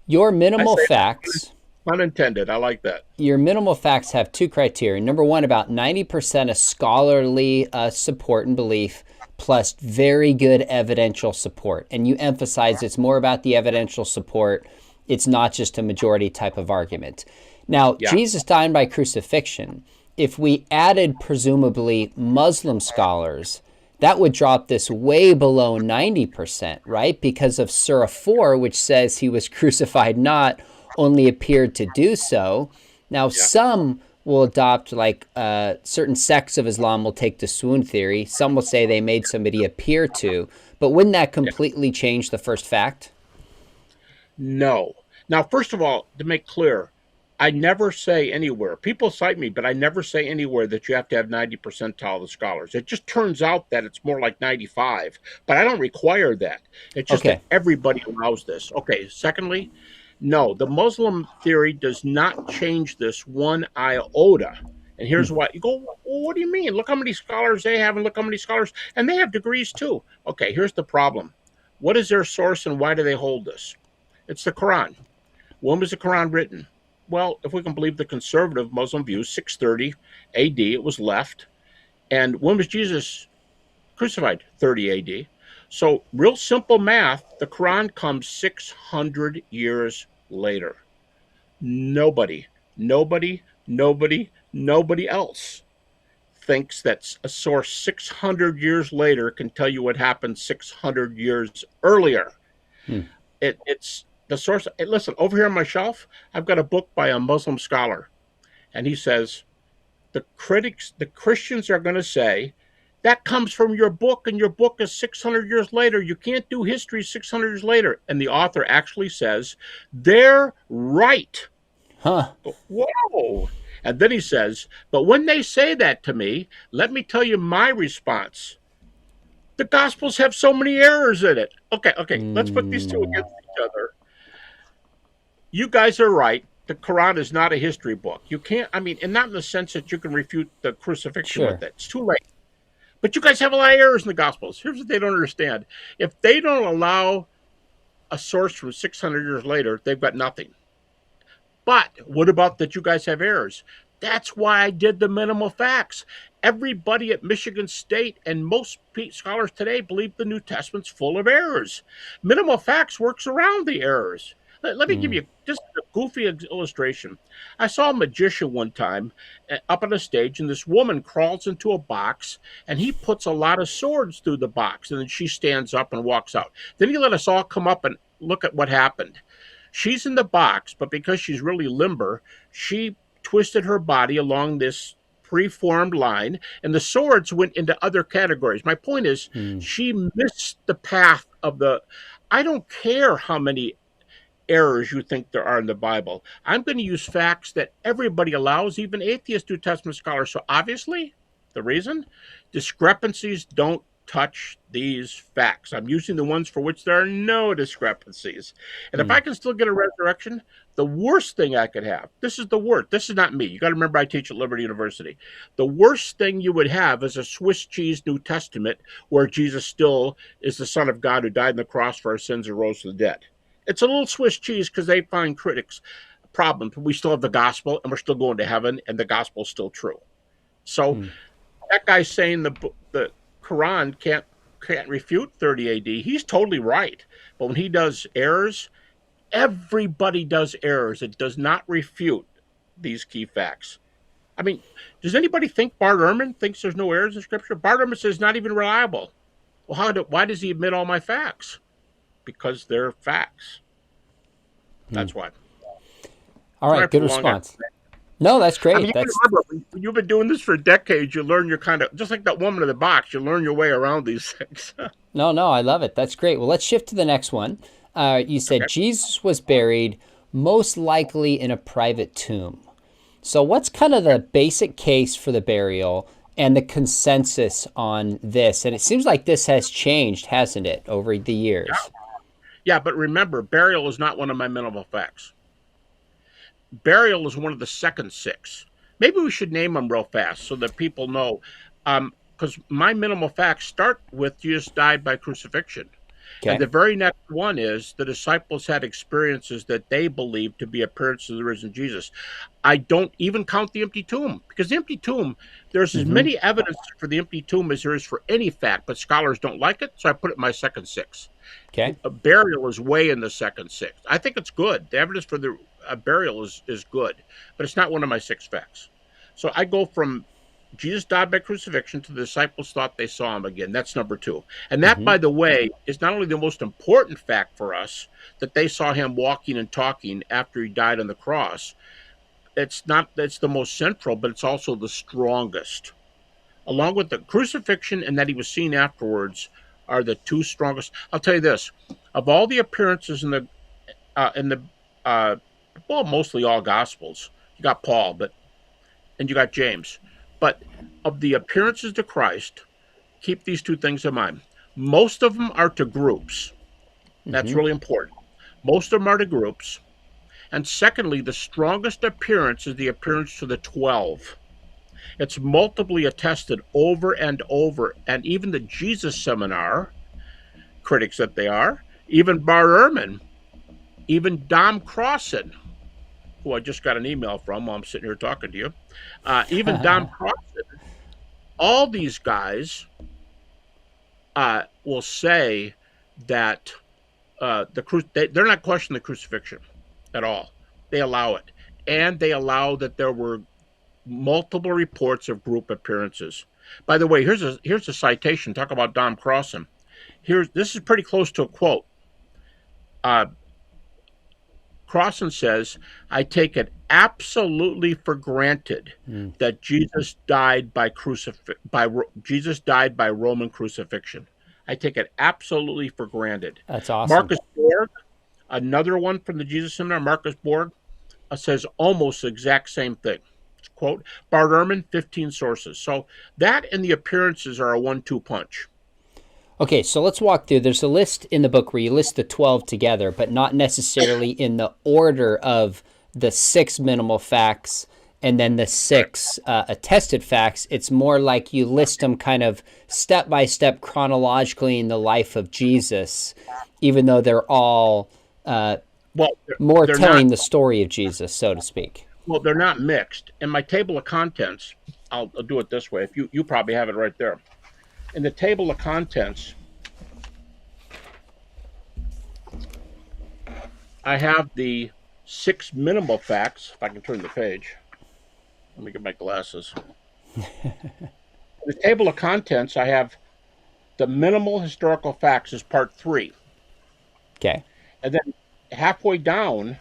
your I minimal say that. facts, Unintended. I like that. your minimal facts have two criteria. Number one, about 90% of scholarly support and belief, plus very good evidential support. And you emphasize it's more about the evidential support. It's not just a majority type of argument. Now, Yeah. Jesus dying by crucifixion, if we added presumably Muslim scholars, that would drop this way below 90%, right? Because of Surah 4, which says he was crucified not, only appeared to do so. Now, Yeah. some will adopt, like certain sects of Islam will take the swoon theory. Some will say they made somebody appear to. But wouldn't that Yeah. completely change the first fact? No. Now, first of all, to make clear, I never say anywhere, people cite me, but I never say anywhere that you have to have 90 percentile of the scholars. It just turns out that it's more like 95, but I don't require that. It's just Okay. that everybody allows this. Okay. Secondly, no, the Muslim theory does not change this one iota. And Hmm. here's why. You go, well, what do you mean? Look how many scholars they have, and look how many scholars, and they have degrees too. Okay, here's the problem. What is their source, and why do they hold this? It's the Quran. When was the Quran written? Well, if we can believe the conservative Muslim view, 630 AD, it was left. And when was Jesus crucified? 30 AD. So, real simple math, the Quran comes 600 years later. Nobody, nobody else thinks that a source 600 years later can tell you what happened 600 years earlier. Hmm. It's the source. Listen, over here on my shelf, I've got a book by a Muslim scholar, and he says the Christians are going to say that comes from your book, and your book is 600 years later. You can't do history 600 years later. And the author actually says they're right. Huh. Whoa. And then he says, but when they say that to me, let me tell you my response. The Gospels have so many errors in it. Okay, let's put these two against each other. You guys are right. The Quran is not a history book. You can't, I mean, and not in the sense that you can refute the crucifixion Sure. with it. It's too late. But you guys have a lot of errors in the Gospels. Here's what they don't understand. If they don't allow a source from 600 years later, they've got nothing. But what about that you guys have errors? That's why I did the minimal facts. Everybody at Michigan State and most scholars today believe the New Testament's full of errors. Minimal facts works around the errors. Let me give you just a goofy illustration. I saw a magician one time up on a stage, and this woman crawls into a box, and he puts a lot of swords through the box, and then she stands up and walks out. Then he let us all come up and look at what happened. She's in the box, but because she's really limber, she twisted her body along this preformed line, and the swords went into other categories. My point is, she missed the path of the. I don't care how many errors you think there are in the Bible. I'm going to use facts that everybody allows, even atheist New Testament scholars. So obviously, the reason discrepancies don't touch these facts. I'm using the ones for which there are no discrepancies. And if I can still get a resurrection, the worst thing I could have, this is the worst. This is not me. You got to remember I teach at Liberty University. The worst thing you would have is a Swiss cheese New Testament where Jesus still is the Son of God who died on the cross for our sins and rose from the dead. It's a little Swiss cheese because they find critics problems, but we still have the gospel and we're still going to heaven and the gospel's still true. So that guy's saying the Quran can't refute 30 AD. He's totally right. But when he does errors, everybody does errors. It does not refute these key facts. I mean, does anybody think Bart Ehrman thinks there's no errors in Scripture? Bart Ehrman says not even reliable. Well, why does he admit all my facts? Because they're facts. That's why. All right, good response. No, that's I mean, great. you can remember, when you've been doing this for decades, you learn your kind of, just like that woman in the box, you learn your way around these things. No, I love it. That's great. Well, let's shift to the next one. You said Okay. Jesus was buried most likely in a private tomb. So what's kind of the basic case for the burial and the consensus on this? And it seems like this has changed, hasn't it, over the years? Yeah, but remember, burial is not one of my minimal facts. Burial is one of the second six. Maybe we should name them real fast so that people know. Because my minimal facts start with Jesus died by crucifixion. And Okay. the very next one is the disciples had experiences that they believed to be appearances of the risen Jesus. I don't even count the empty tomb, because the empty tomb, there's as Mm-hmm. many evidence for the empty tomb as there is for any fact, but scholars don't like it, so I put it in my second six. Okay. A burial is way in the second six. I think it's good. The evidence for the burial is good, but it's not one of my six facts. So I go from Jesus died by crucifixion to the disciples thought they saw him again. That's number two. And that, Mm-hmm. by the way, is not only the most important fact for us, that they saw him walking and talking after he died on the cross. It's the most central, but it's also the strongest. Along with the crucifixion and that he was seen afterwards are the two strongest. I'll tell you this: of all the appearances in the uh, well, mostly all Gospels, you got Paul, and you got James, but of the appearances to Christ, keep these two things in mind. Most of them are to groups. That's Mm-hmm. really important. Most of them are to groups. And secondly, the strongest appearance is the appearance to the 12. It's multiply attested over and over. And even the Jesus Seminar, critics that they are, even Bart Ehrman, even Dom Crossan, who I just got an email from while I'm sitting here talking to you, even Dom Crossan, all these guys will say that they're not questioning the crucifixion at all. They allow it. And they allow that there were multiple reports of group appearances. By the way, here's a citation. Talk about Dom Crossan. This is pretty close to a quote. Uh, Crossan says, "I take it absolutely for granted Mm. that Jesus died Jesus died by Roman crucifixion. I take it absolutely for granted." That's awesome. Marcus Borg, another one from the Jesus Seminar, Marcus Borg, says almost the exact same thing. Quote, Bart Ehrman, 15 sources. So that and the appearances are a 1-2 punch. Okay, so let's walk through. There's a list in the book where you list the 12 together, but not necessarily in the order of the 6 minimal facts and then the 6 attested facts. It's more like you list them kind of step by step chronologically in the life of Jesus, even though they're all more telling the story of Jesus, so to speak. Well, they're not mixed. In my table of contents, I'll do it this way. If you probably have it right there. In the table of contents, I have the 6 minimal facts. If I can turn the page. Let me get my glasses. In the table of contents, I have the minimal historical facts as part 3. Okay. And then halfway down,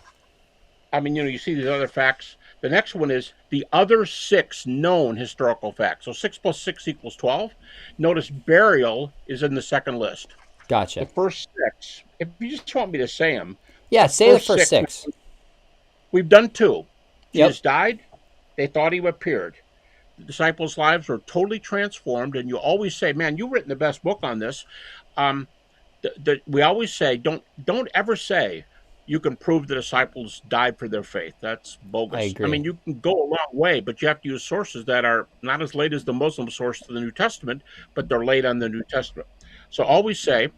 I mean, you see these other facts. The next one is the other 6 known historical facts. So 6 plus 6 equals 12. Notice burial is in the second list. The Gotcha. first 6, if you just want me to say them, Yeah, say the first 6. We've done 2. Yep. Jesus died. They thought he appeared. The disciples' lives were totally transformed. And you always say, man, you've written the best book on this. We always say, don't ever say you can prove the disciples died for their faith. That's bogus. I agree. I mean, you can go a long way, but you have to use sources that are not as late as the Muslim source to the New Testament, but they're late on the New Testament. So always say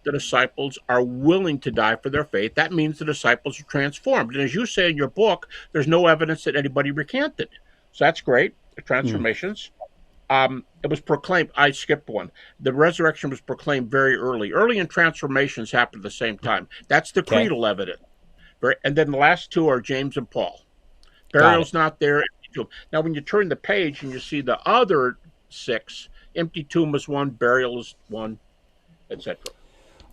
the disciples are willing to die for their faith. That means the disciples are transformed. And as you say in your book, there's no evidence that anybody recanted. So that's great. The transformations. It was proclaimed. I skipped one. The resurrection was proclaimed very early. Early in transformations happened at the same time. That's the creedal evidence. And then the last 2 are James and Paul. Burial's not there. Now, when you turn the page and you see the other 6, empty tomb is 1, burial is 1, etc.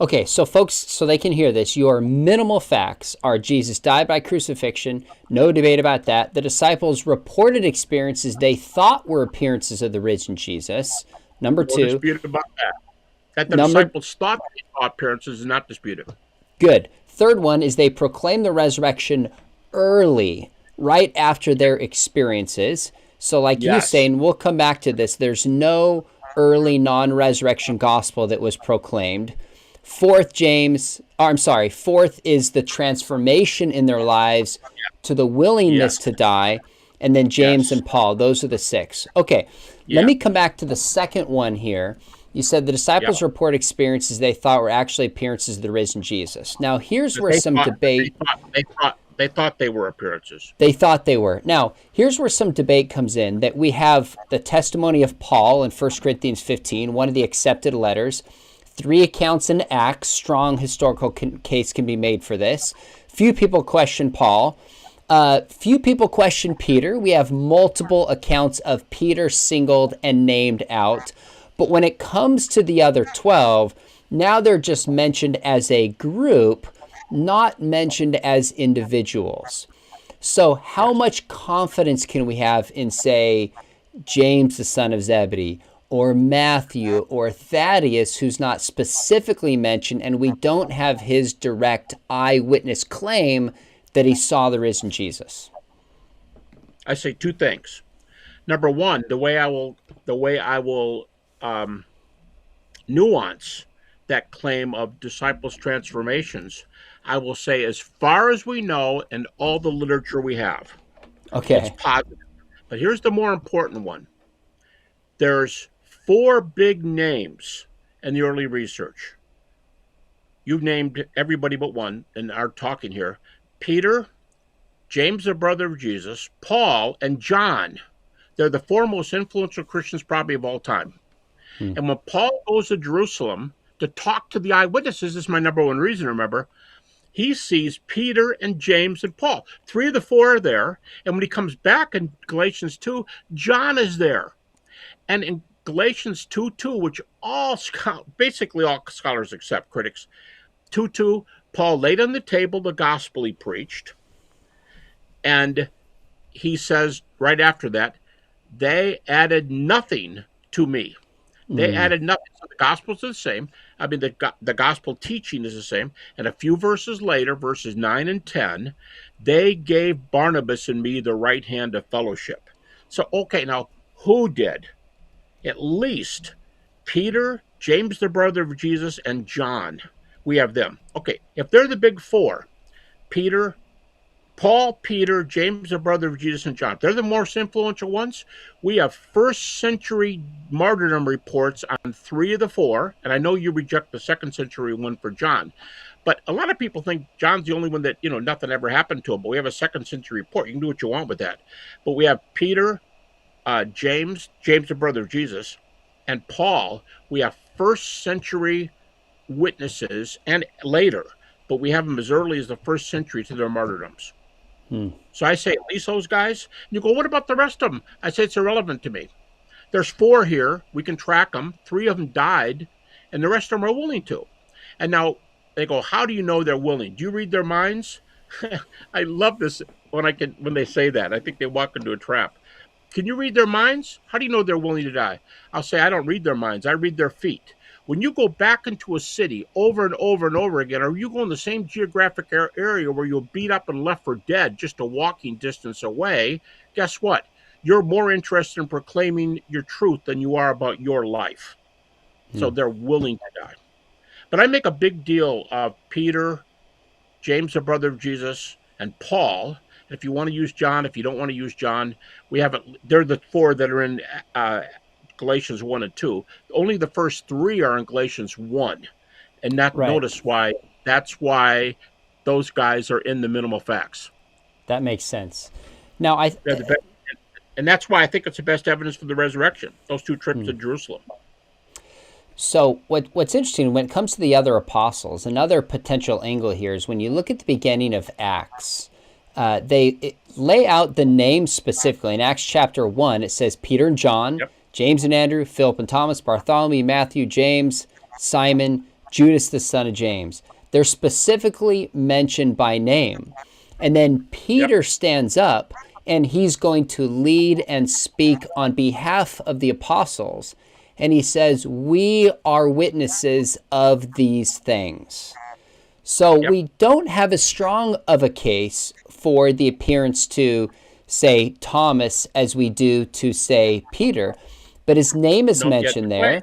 Okay, so folks, so they can hear this, your minimal facts are Jesus died by crucifixion, no debate about that. The disciples reported experiences they thought were appearances of the risen Jesus. Number No two. dispute about that. That the disciples thought they saw appearances is not disputed. Good. Third one is they proclaim the resurrection early, right after their experiences. So like you saying, we'll come back to this, there's no early non-resurrection gospel that was proclaimed. Fourth is the transformation in their lives to the willingness to die. And then James and Paul, those are the 6. Okay, let me come back to the second one here. You said the disciples report experiences they thought were actually appearances of the risen Jesus. Now, here's where some debate... They thought they were appearances. They thought they were. Now, here's where some debate comes in, that we have the testimony of Paul in 1 Corinthians 15, one of the accepted letters. 3 accounts in Acts, strong historical case can be made for this. Few people question Paul. Few people question Peter. We have multiple accounts of Peter singled and named out. But when it comes to the other 12, now they're just mentioned as a group, not mentioned as individuals. So how much confidence can we have in, say, James, the son of Zebedee, or Matthew, or Thaddeus, who's not specifically mentioned, and we don't have his direct eyewitness claim that he saw the risen Jesus? I say 2 things. Number one, the way I will nuance that claim of disciples' transformations, I will say, as far as we know and all the literature we have, it's positive. But here's the more important one. There's 4 big names in the early research. You've named everybody but one in our talking here. Peter, James, the brother of Jesus, Paul, and John. They're the 4 most influential Christians probably of all time. And when Paul goes to Jerusalem to talk to the eyewitnesses, this is my number one reason, remember, he sees Peter and James and Paul. 3 of the 4 are there. And when he comes back in Galatians 2, John is there. And in Galatians 2:2, which basically all scholars except critics, 2:2, Paul laid on the table the gospel he preached. And he says right after that, they added nothing to me. They added nothing. So the gospel's the same. I mean, the gospel teaching is the same. And a few verses later, verses 9 and 10, they gave Barnabas and me the right hand of fellowship. So, okay, now, who did? At least Peter, James, the brother of Jesus, and John. We have them. Okay, if they're the big 4, Paul, Peter, James, the brother of Jesus, and John, they're the most influential ones. We have first century martyrdom reports on 3 of the 4, and I know you reject the second century one for John, but a lot of people think John's the only one that, nothing ever happened to him, but we have a second century report. You can do what you want with that. But we have Peter, James, the brother of Jesus, and Paul. We have first century witnesses and later, but we have them as early as the first century to their martyrdoms. So I say at least those guys. You go, what about the rest of them? I say it's irrelevant to me. There's 4 here. We can track them. 3 of them died, and the rest of them are willing to. And now they go, how do you know they're willing? Do you read their minds? I love this when they say that. I think they walk into a trap. Can you read their minds? How do you know they're willing to die? I'll say I don't read their minds. I read their feet. When you go back into a city over and over and over again, or you go in the same geographic area where you're beat up and left for dead just a walking distance away, guess what? You're more interested in proclaiming your truth than you are about your life. So they're willing to die. But I make a big deal of Peter, James, the brother of Jesus, and Paul. If you want to use John, if you don't want to use John, they're the 4 that are in Galatians 1 and 2. Only the first 3 are in Galatians 1. And notice why that's why those guys are in the minimal facts. That makes sense. Now and that's why I think it's the best evidence for the resurrection, those 2 trips to Jerusalem. So what's interesting when it comes to the other apostles, another potential angle here is when you look at the beginning of Acts, they lay out the names specifically. In Acts chapter 1, it says Peter and John, James and Andrew, Philip and Thomas, Bartholomew, Matthew, James, Simon, Judas the son of James. They're specifically mentioned by name. And then Peter stands up, and he's going to lead and speak on behalf of the apostles. And he says, we are witnesses of these things. So we don't have as strong of a case for the appearance to, say, Thomas as we do to, say, Peter. But his name is mentioned there.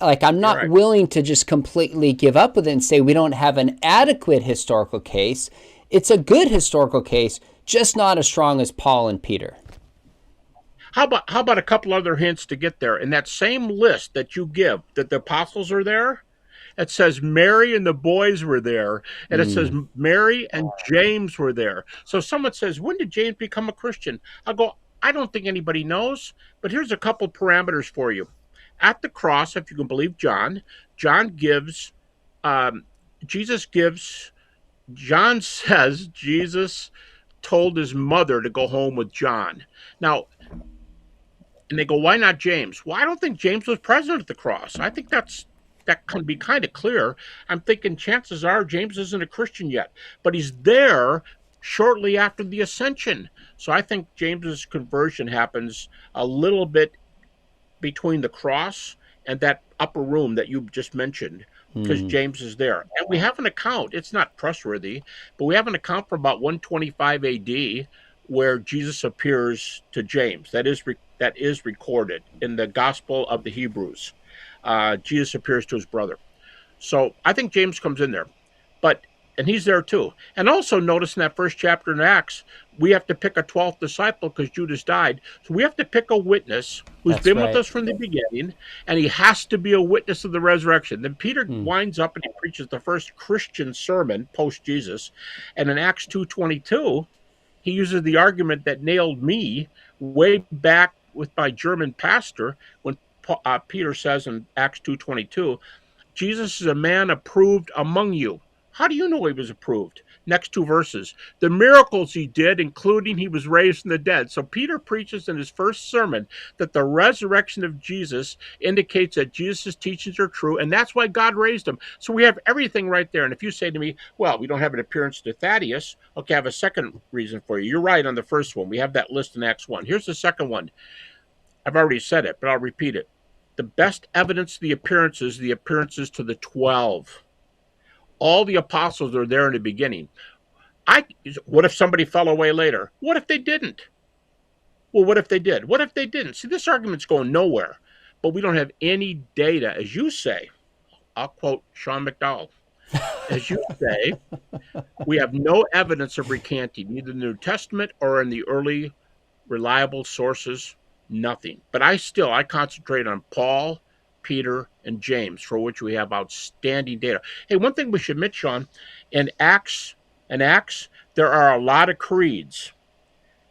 Like, I'm not willing to just completely give up with it and say we don't have an adequate historical case. It's a good historical case, just not as strong as Paul and Peter. How about a couple other hints to get there? In that same list that you give, that the apostles are there, it says Mary and the boys were there, and it says Mary and James were there. So someone says, when did James become a Christian? I'll go, I don't think anybody knows, but here's a couple parameters for you. At the cross, if you can believe John says Jesus told his mother to go home with John. Now, and they go, why not James? Well, I don't think James was present at the cross. I think that can be kind of clear. I'm thinking chances are James isn't a Christian yet, but he's there shortly after the ascension. So I think James's conversion happens a little bit between the cross and that upper room that you just mentioned, because James is there. And we have an account, it's not trustworthy, but we have an account from about 125 AD where Jesus appears to James. That is recorded in the Gospel of the Hebrews. Jesus appears to his brother. So I think James comes in there. And he's there too. And also notice in that first chapter in Acts, we have to pick a 12th disciple because Judas died. So we have to pick a witness who's been with us from the beginning, and he has to be a witness of the resurrection. Then Peter winds up and he preaches the first Christian sermon post-Jesus. And in Acts 2:22, he uses the argument that nailed me way back with my German pastor when Peter says in Acts 2:22, Jesus is a man approved among you. How do you know he was approved? Next two verses. The miracles he did, including he was raised from the dead. So Peter preaches in his first sermon that the resurrection of Jesus indicates that Jesus' teachings are true, and that's why God raised him. So we have everything right there. And if you say to me, well, we don't have an appearance to Thaddeus, okay, I have a second reason for you. You're right on the first one. We have that list in Acts 1. Here's the second one. I've already said it, but I'll repeat it. The best evidence of the appearances to the 12. All the apostles are there in the beginning. What if somebody fell away later? What if they didn't? Well, what if they did? What if they didn't? See, this argument's going nowhere, but we don't have any data, as you say. I'll quote Sean McDowell. As you say, we have no evidence of recanting, neither in the New Testament or in the early reliable sources, nothing. But I concentrate on Paul, Peter, and James, for which we have outstanding data. Hey, one thing we should admit, Sean, in Acts, there are a lot of creeds.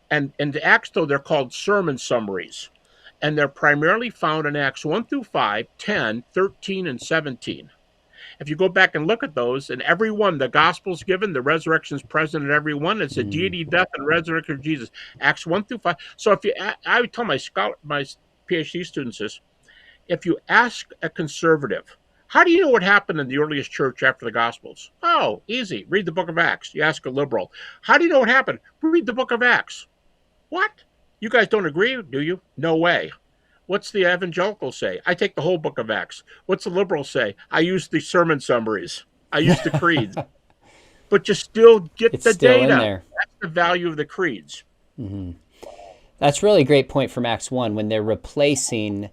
And in Acts, though, they're called sermon summaries. And they're primarily found in Acts 1 through 5, 10, 13, and 17. If you go back and look at those, in every one, the gospel's given, the resurrection is present in every one. It's the deity, death, and resurrection of Jesus. Acts 1 through 5. So I would tell my PhD students this, if you ask a conservative, how do you know what happened in the earliest church after the Gospels? Oh, easy. Read the book of Acts. You ask a liberal, how do you know what happened? Read the book of Acts. What? You guys don't agree, do you? No way. What's the evangelical say? I take the whole book of Acts. What's the liberal say? I use the sermon summaries. I use the creeds. But you still get the data. That's the value of the creeds. Mm-hmm. That's really a great point from Acts 1 when they're replacing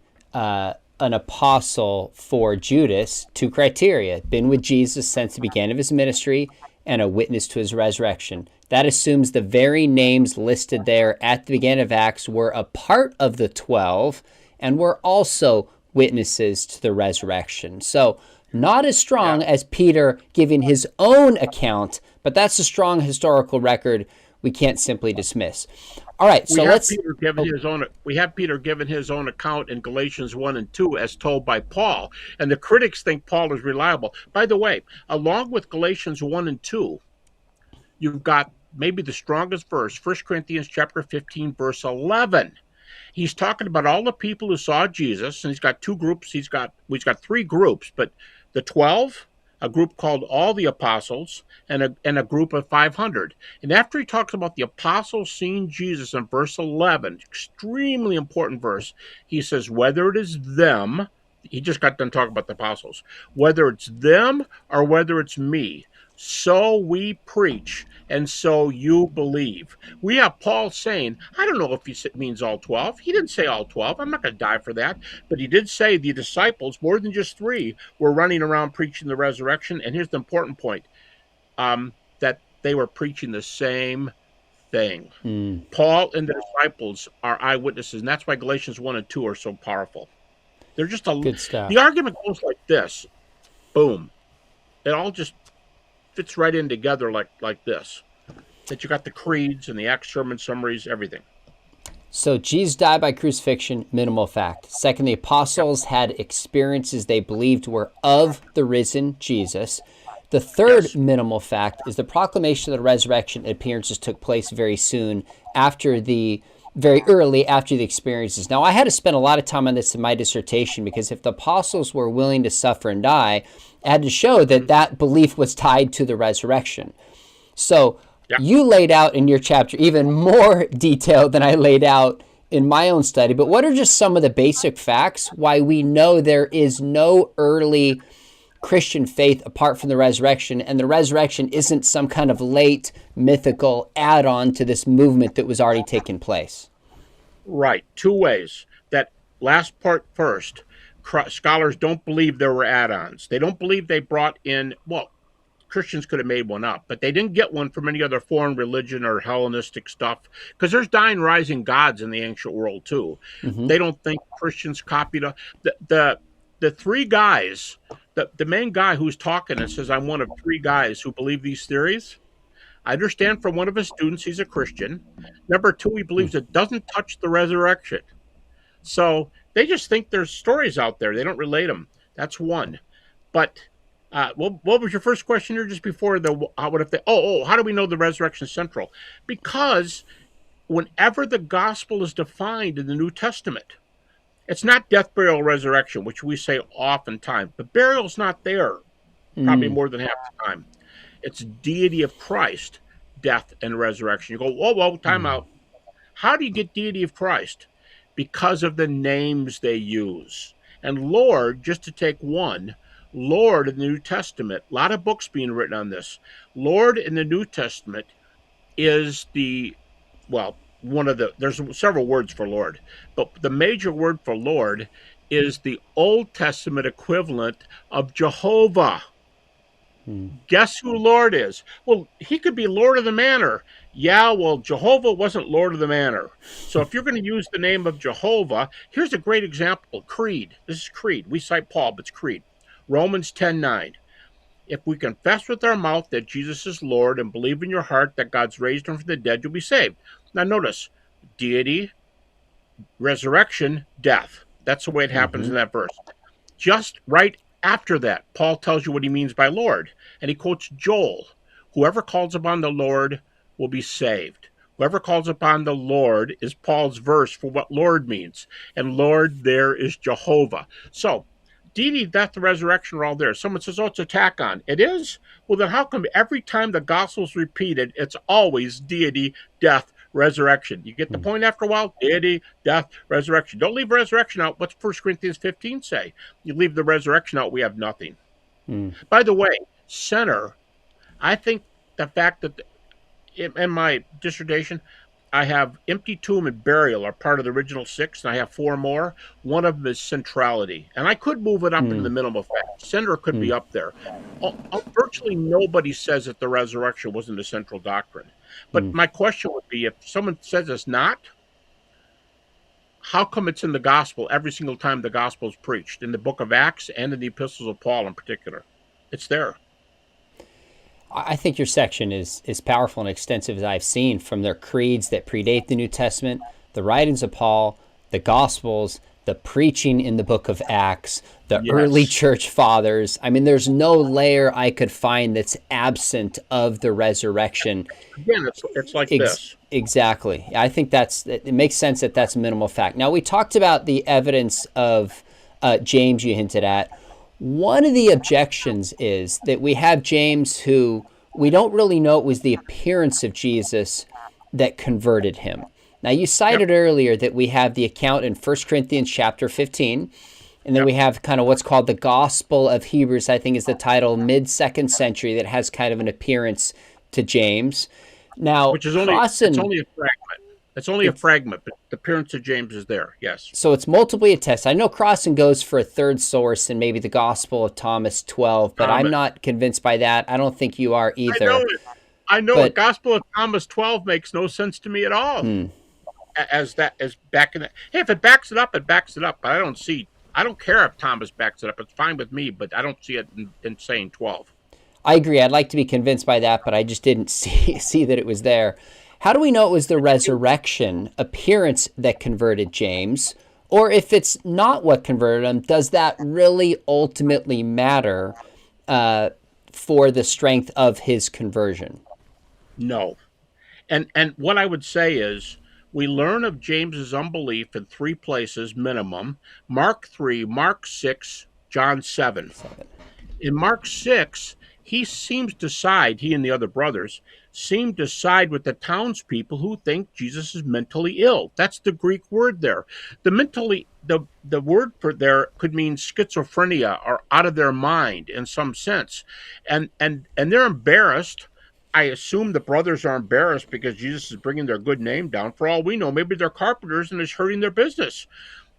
an apostle for Judas. Two criteria: been with Jesus since the beginning of his ministry and a witness to his resurrection. That assumes the very names listed there at the beginning of Acts were a part of the 12 and were also witnesses to the resurrection. So not as strong as Peter giving his own account, but that's a strong historical record we can't simply dismiss. All right, so we have Peter given his own account in Galatians 1 and 2 as told by Paul, and the critics think Paul is reliable. By the way, along with Galatians 1 and 2, you've got maybe the strongest verse, 1 Corinthians chapter 15, verse 11. He's talking about all the people who saw Jesus, and he's got two groups. He's got three groups, but the 12, a group called all the apostles, and a group of 500. And after he talks about the apostles seeing Jesus in verse 11, extremely important verse, he says, whether it is them, he just got done talking about the apostles, whether it's them or whether it's me, so we preach, and so you believe. We have Paul saying, I don't know if he means all 12. He didn't say all 12. I'm not going to die for that. But he did say the disciples, more than just 3, were running around preaching the resurrection. And here's the important point, that they were preaching the same thing. Paul and the disciples are eyewitnesses, and that's why Galatians 1 and 2 are so powerful. They're just good stuff. The argument goes like this. Boom. It all just fits right in together like this. That you got the creeds and the Acts sermon summaries, everything. So Jesus died by crucifixion, minimal fact. Second, the apostles had experiences they believed were of the risen Jesus. The third minimal fact is the proclamation of the resurrection appearances took place very early after the experiences. Now, I had to spend a lot of time on this in my dissertation because if the apostles were willing to suffer and die, I had to show that belief was tied to the resurrection. So you laid out in your chapter even more detail than I laid out in my own study. But what are just some of the basic facts why we know there is no early Christian faith apart from the resurrection, and the resurrection isn't some kind of late mythical add-on to this movement that was already taking place? Right. 2 ways. That last part first. Scholars don't believe there were add-ons. They don't believe they brought in, well, Christians could have made one up, but they didn't get one from any other foreign religion or Hellenistic stuff, because there's dying, rising gods in the ancient world too. They don't think Christians copied the 3 guys. The main guy who's talking and says, I'm one of 3 guys who believe these theories. I understand from one of his students he's a Christian. Number 2, he believes it doesn't touch the resurrection. So they just think there's stories out there. They don't relate them. That's one. But what was your first question here just before how do we know the resurrection is central? Because whenever the gospel is defined in the New Testament, it's not death, burial, resurrection, which we say oftentimes. But burial's not there probably more than half the time. It's deity of Christ, death, and resurrection. You go, whoa, time out. How do you get deity of Christ? Because of the names they use. And Lord, just to take one, Lord in the New Testament, a lot of books being written on this. Lord in the New Testament is there's several words for Lord, but the major word for Lord is the Old Testament equivalent of Jehovah. Guess who Lord is? Well, he could be Lord of the Manor. Yeah, well, Jehovah wasn't Lord of the Manor. So if you're going to use the name of Jehovah, here's a great example. Creed. This is Creed. We cite Paul, but it's Creed. Romans 10:9. If we confess with our mouth that Jesus is Lord and believe in your heart that God's raised him from the dead, you'll be saved. Now notice, deity, resurrection, death. That's the way it happens in that verse. Just right after that, Paul tells you what he means by Lord. And he quotes Joel. Whoever calls upon the Lord will be saved. Whoever calls upon the Lord is Paul's verse for what Lord means. And Lord there is Jehovah. So, deity, death, and resurrection are all there. Someone says, it's a tack on. It is? Well, then how come every time the gospel's repeated, it's always deity, death, resurrection? You get the point after a while? Deity, death, resurrection. Don't leave resurrection out. What's 1 Corinthians 15 say? You leave the resurrection out, we have nothing. By the way, center, I think the fact that in my dissertation, I have empty tomb and burial are part of the original 6, and I have 4 more. One of them is centrality. And I could move it up into the minimal fact. Center could be up there. Virtually nobody says that the resurrection wasn't a central doctrine. But my question would be, if someone says it's not, how come it's in the gospel every single time the gospel is preached, in the book of Acts and in the epistles of Paul in particular? It's there. I think your section is powerful and extensive as I've seen, from their creeds that predate the New Testament, the writings of Paul, the Gospels, the preaching in the book of Acts, the early church fathers. I mean, there's no layer I could find that's absent of the resurrection. Again, it's like this. Exactly. I think it makes sense that that's a minimal fact. Now, we talked about the evidence of James you hinted at. One of the objections is that we have James, who we don't really know it was the appearance of Jesus that converted him. Now, you cited earlier that we have the account in 1 Corinthians chapter 15, and then we have kind of what's called the Gospel of Hebrews, I think is the title, mid-2nd century, that has kind of an appearance to James. Now, which is it's only a fragment. It's only a fragment, but the appearance of James is there, yes. So it's multiply attested. I know Crossan goes for a third source and maybe the Gospel of Thomas 12, but I'm not convinced by that. I don't think you are either. I know it. Gospel of Thomas 12 makes no sense to me at all. As back in the, hey, if it backs it up, it backs it up. But I don't care if Thomas backs it up. It's fine with me, but I don't see it in saying 12. I agree. I'd like to be convinced by that, but I just didn't see that it was there. How do we know it was the resurrection appearance that converted James? Or if it's not what converted him, does that really ultimately matter for the strength of his conversion? No. And what I would say is, we learn of James's unbelief in 3 places minimum: Mark 3, Mark 6, John 7. In Mark 6, he and the other brothers seem to side with the townspeople who think Jesus is mentally ill. That's the Greek word there. The word for there could mean schizophrenia or out of their mind in some sense. And they're embarrassed. I assume the brothers are embarrassed because Jesus is bringing their good name down. For all we know, maybe they're carpenters and it's hurting their business.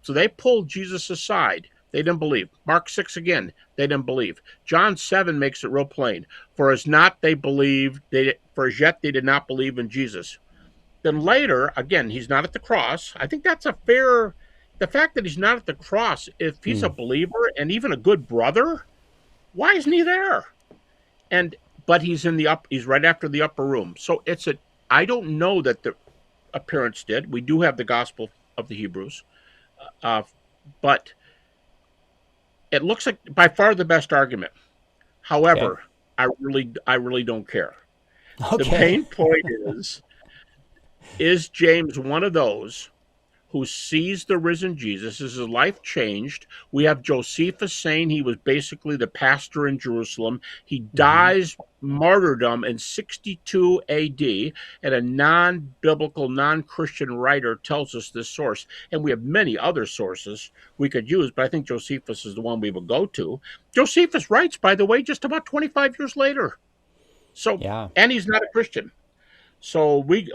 So they pulled Jesus aside. They didn't believe. Mark 6 again, they didn't believe. John 7 makes it real plain. For as yet they did not believe in Jesus. Then later, again, he's not at the cross. I think that's the fact that he's not at the cross, if he's a believer and even a good brother, why isn't he there? But he's he's right after the upper room. So I don't know that the appearance did. We do have the Gospel of the Hebrews. But it looks like by far the best argument. However, okay. I really don't care. Okay. The main point is James one of those who sees the risen Jesus? Is his life changed? We have Josephus saying he was basically the pastor in Jerusalem. He dies martyrdom in 62 AD, and a non-biblical, non-Christian writer tells us this source. And we have many other sources we could use, but I think Josephus is the one we would go to. Josephus writes, by the way, just about 25 years later. So, and he's not a Christian. So we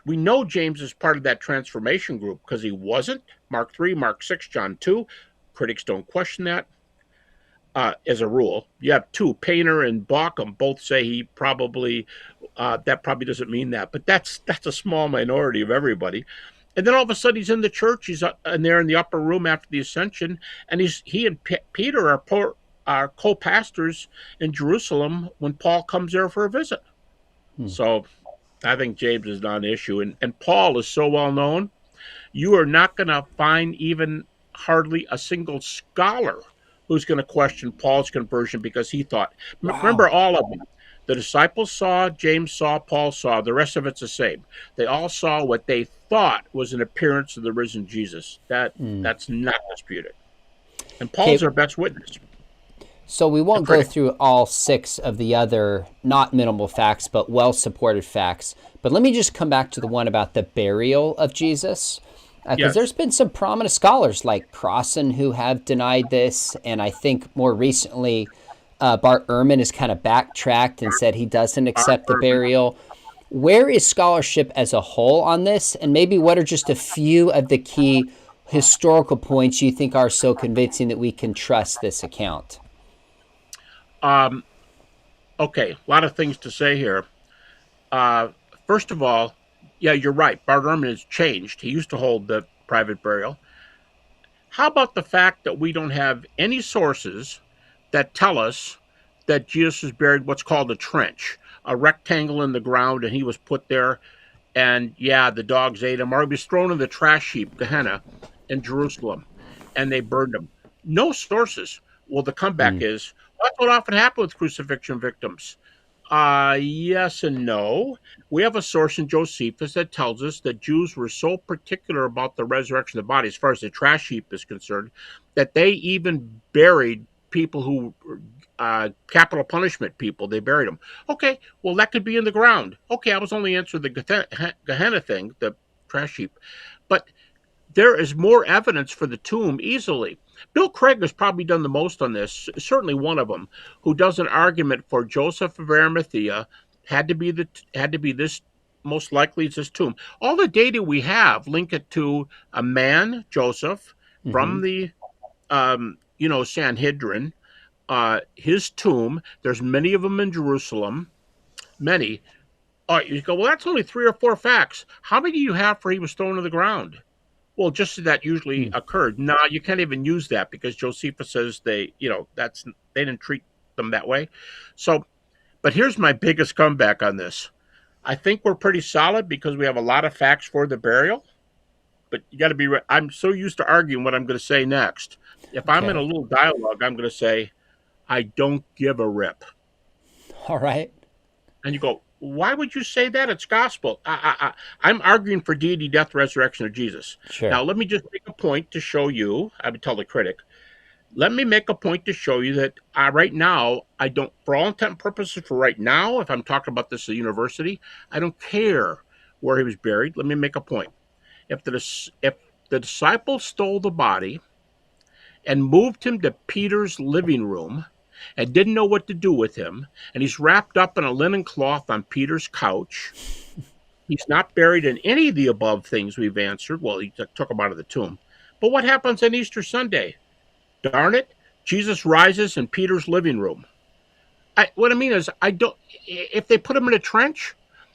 know James is part of that transformation group because he wasn't. Mark 3, Mark 6, John 2. Critics don't question that as a rule. You have 2, Painter and Bauckham, both say he probably, that probably doesn't mean that. But that's a small minority of everybody. And then all of a sudden he's in the church. He's in there in the upper room after the ascension. And he and Peter are co-pastors in Jerusalem when Paul comes there for a visit. So I think James is not an issue. And Paul is so well known, you are not going to find even hardly a single scholar who's going to question Paul's conversion because he thought. Wow. Remember, all of them. The disciples saw, James saw, Paul saw. The rest of it's the same. They all saw what they thought was an appearance of the risen Jesus. That's not disputed. And Paul's our best witness. So we won't go through all 6 of the other, not minimal facts, but well-supported facts. But let me just come back to the one about the burial of Jesus. Because there's been some prominent scholars like Crossan who have denied this. And I think more recently, Bart Ehrman has kind of backtracked and said he doesn't accept the burial. Where is scholarship as a whole on this? And maybe what are just a few of the key historical points you think are so convincing that we can trust this account? Okay, a lot of things to say here. First of all, you're right. Bart Ehrman has changed. He used to hold the private burial. How about the fact that we don't have any sources that tell us that Jesus was buried what's called a trench, a rectangle in the ground, and he was put there, and the dogs ate him, or he was thrown in the trash heap, Gehenna, in Jerusalem, and they burned him. No sources. Well, the comeback is, that's what often happens with crucifixion victims. Yes and no. We have a source in Josephus that tells us that Jews were so particular about the resurrection of the body, as far as the trash heap is concerned, that they even buried people who capital punishment people. They buried them. Okay, well that could be in the ground. Okay, I was only answering the Gehenna thing, the trash heap, but there is more evidence for the tomb easily. Bill Craig has probably done the most on this, certainly one of them, who does an argument for Joseph of Arimathea had to be this, most likely it's this tomb. All the data we have link it to a man, Joseph, Mm-hmm. from the Sanhedrin, his tomb. There's many of them in Jerusalem. Many. All right, you go, well, that's only 3 or 4 facts. How many do you have for he was thrown to the ground? Well, just as that usually Mm. occurred. No, you can't even use that because Josephus says they didn't treat them that way. So, but here's my biggest comeback on this. I think we're pretty solid because we have a lot of facts for the burial. But you got to be. I'm so used to arguing what I'm going to say next. If I'm in a Okay. little dialogue, I'm going to say, "I don't give a rip," All right. and you go, "Why would you say that? It's gospel." I'm arguing for deity, death, resurrection of Jesus. Now, Sure. let me just make a point to show you. I would tell the critic, let me make a point to show you that right now, I don't, for all intent and purposes, for right now, if I'm talking about this at university, I don't care where he was buried. Let me make a point. If the disciples stole the body and moved him to Peter's living room and didn't know what to do with him, and he's wrapped up in a linen cloth on Peter's couch, he's not buried in any of the above things we've answered. Well, he took him out of the tomb. But what happens on Easter Sunday? Darn it, Jesus rises in Peter's living room. What I mean is, I don't. If they put him in a trench,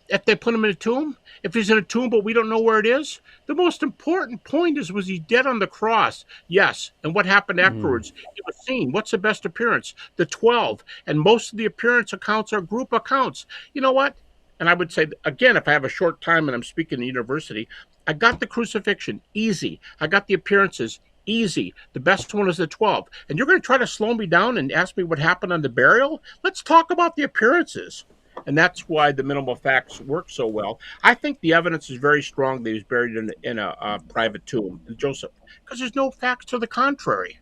if they put him in a tomb, if he's in a tomb but we don't know where it is, the most important point is, was he dead on the cross? Yes. And what happened Mm. afterwards? He was seen. What's the best appearance? The 12. And most of the appearance accounts are group accounts. You know what? And I would say again, if I have a short time and I'm speaking in the university, I got the crucifixion easy. I got the appearances easy. The best one is the 12. And you're going to try to slow me down and ask me what happened on the burial? Let's talk about the appearances. And that's why the minimal facts work so well. I think the evidence is very strong that he was buried in a private tomb in Joseph, because there's no facts to the contrary.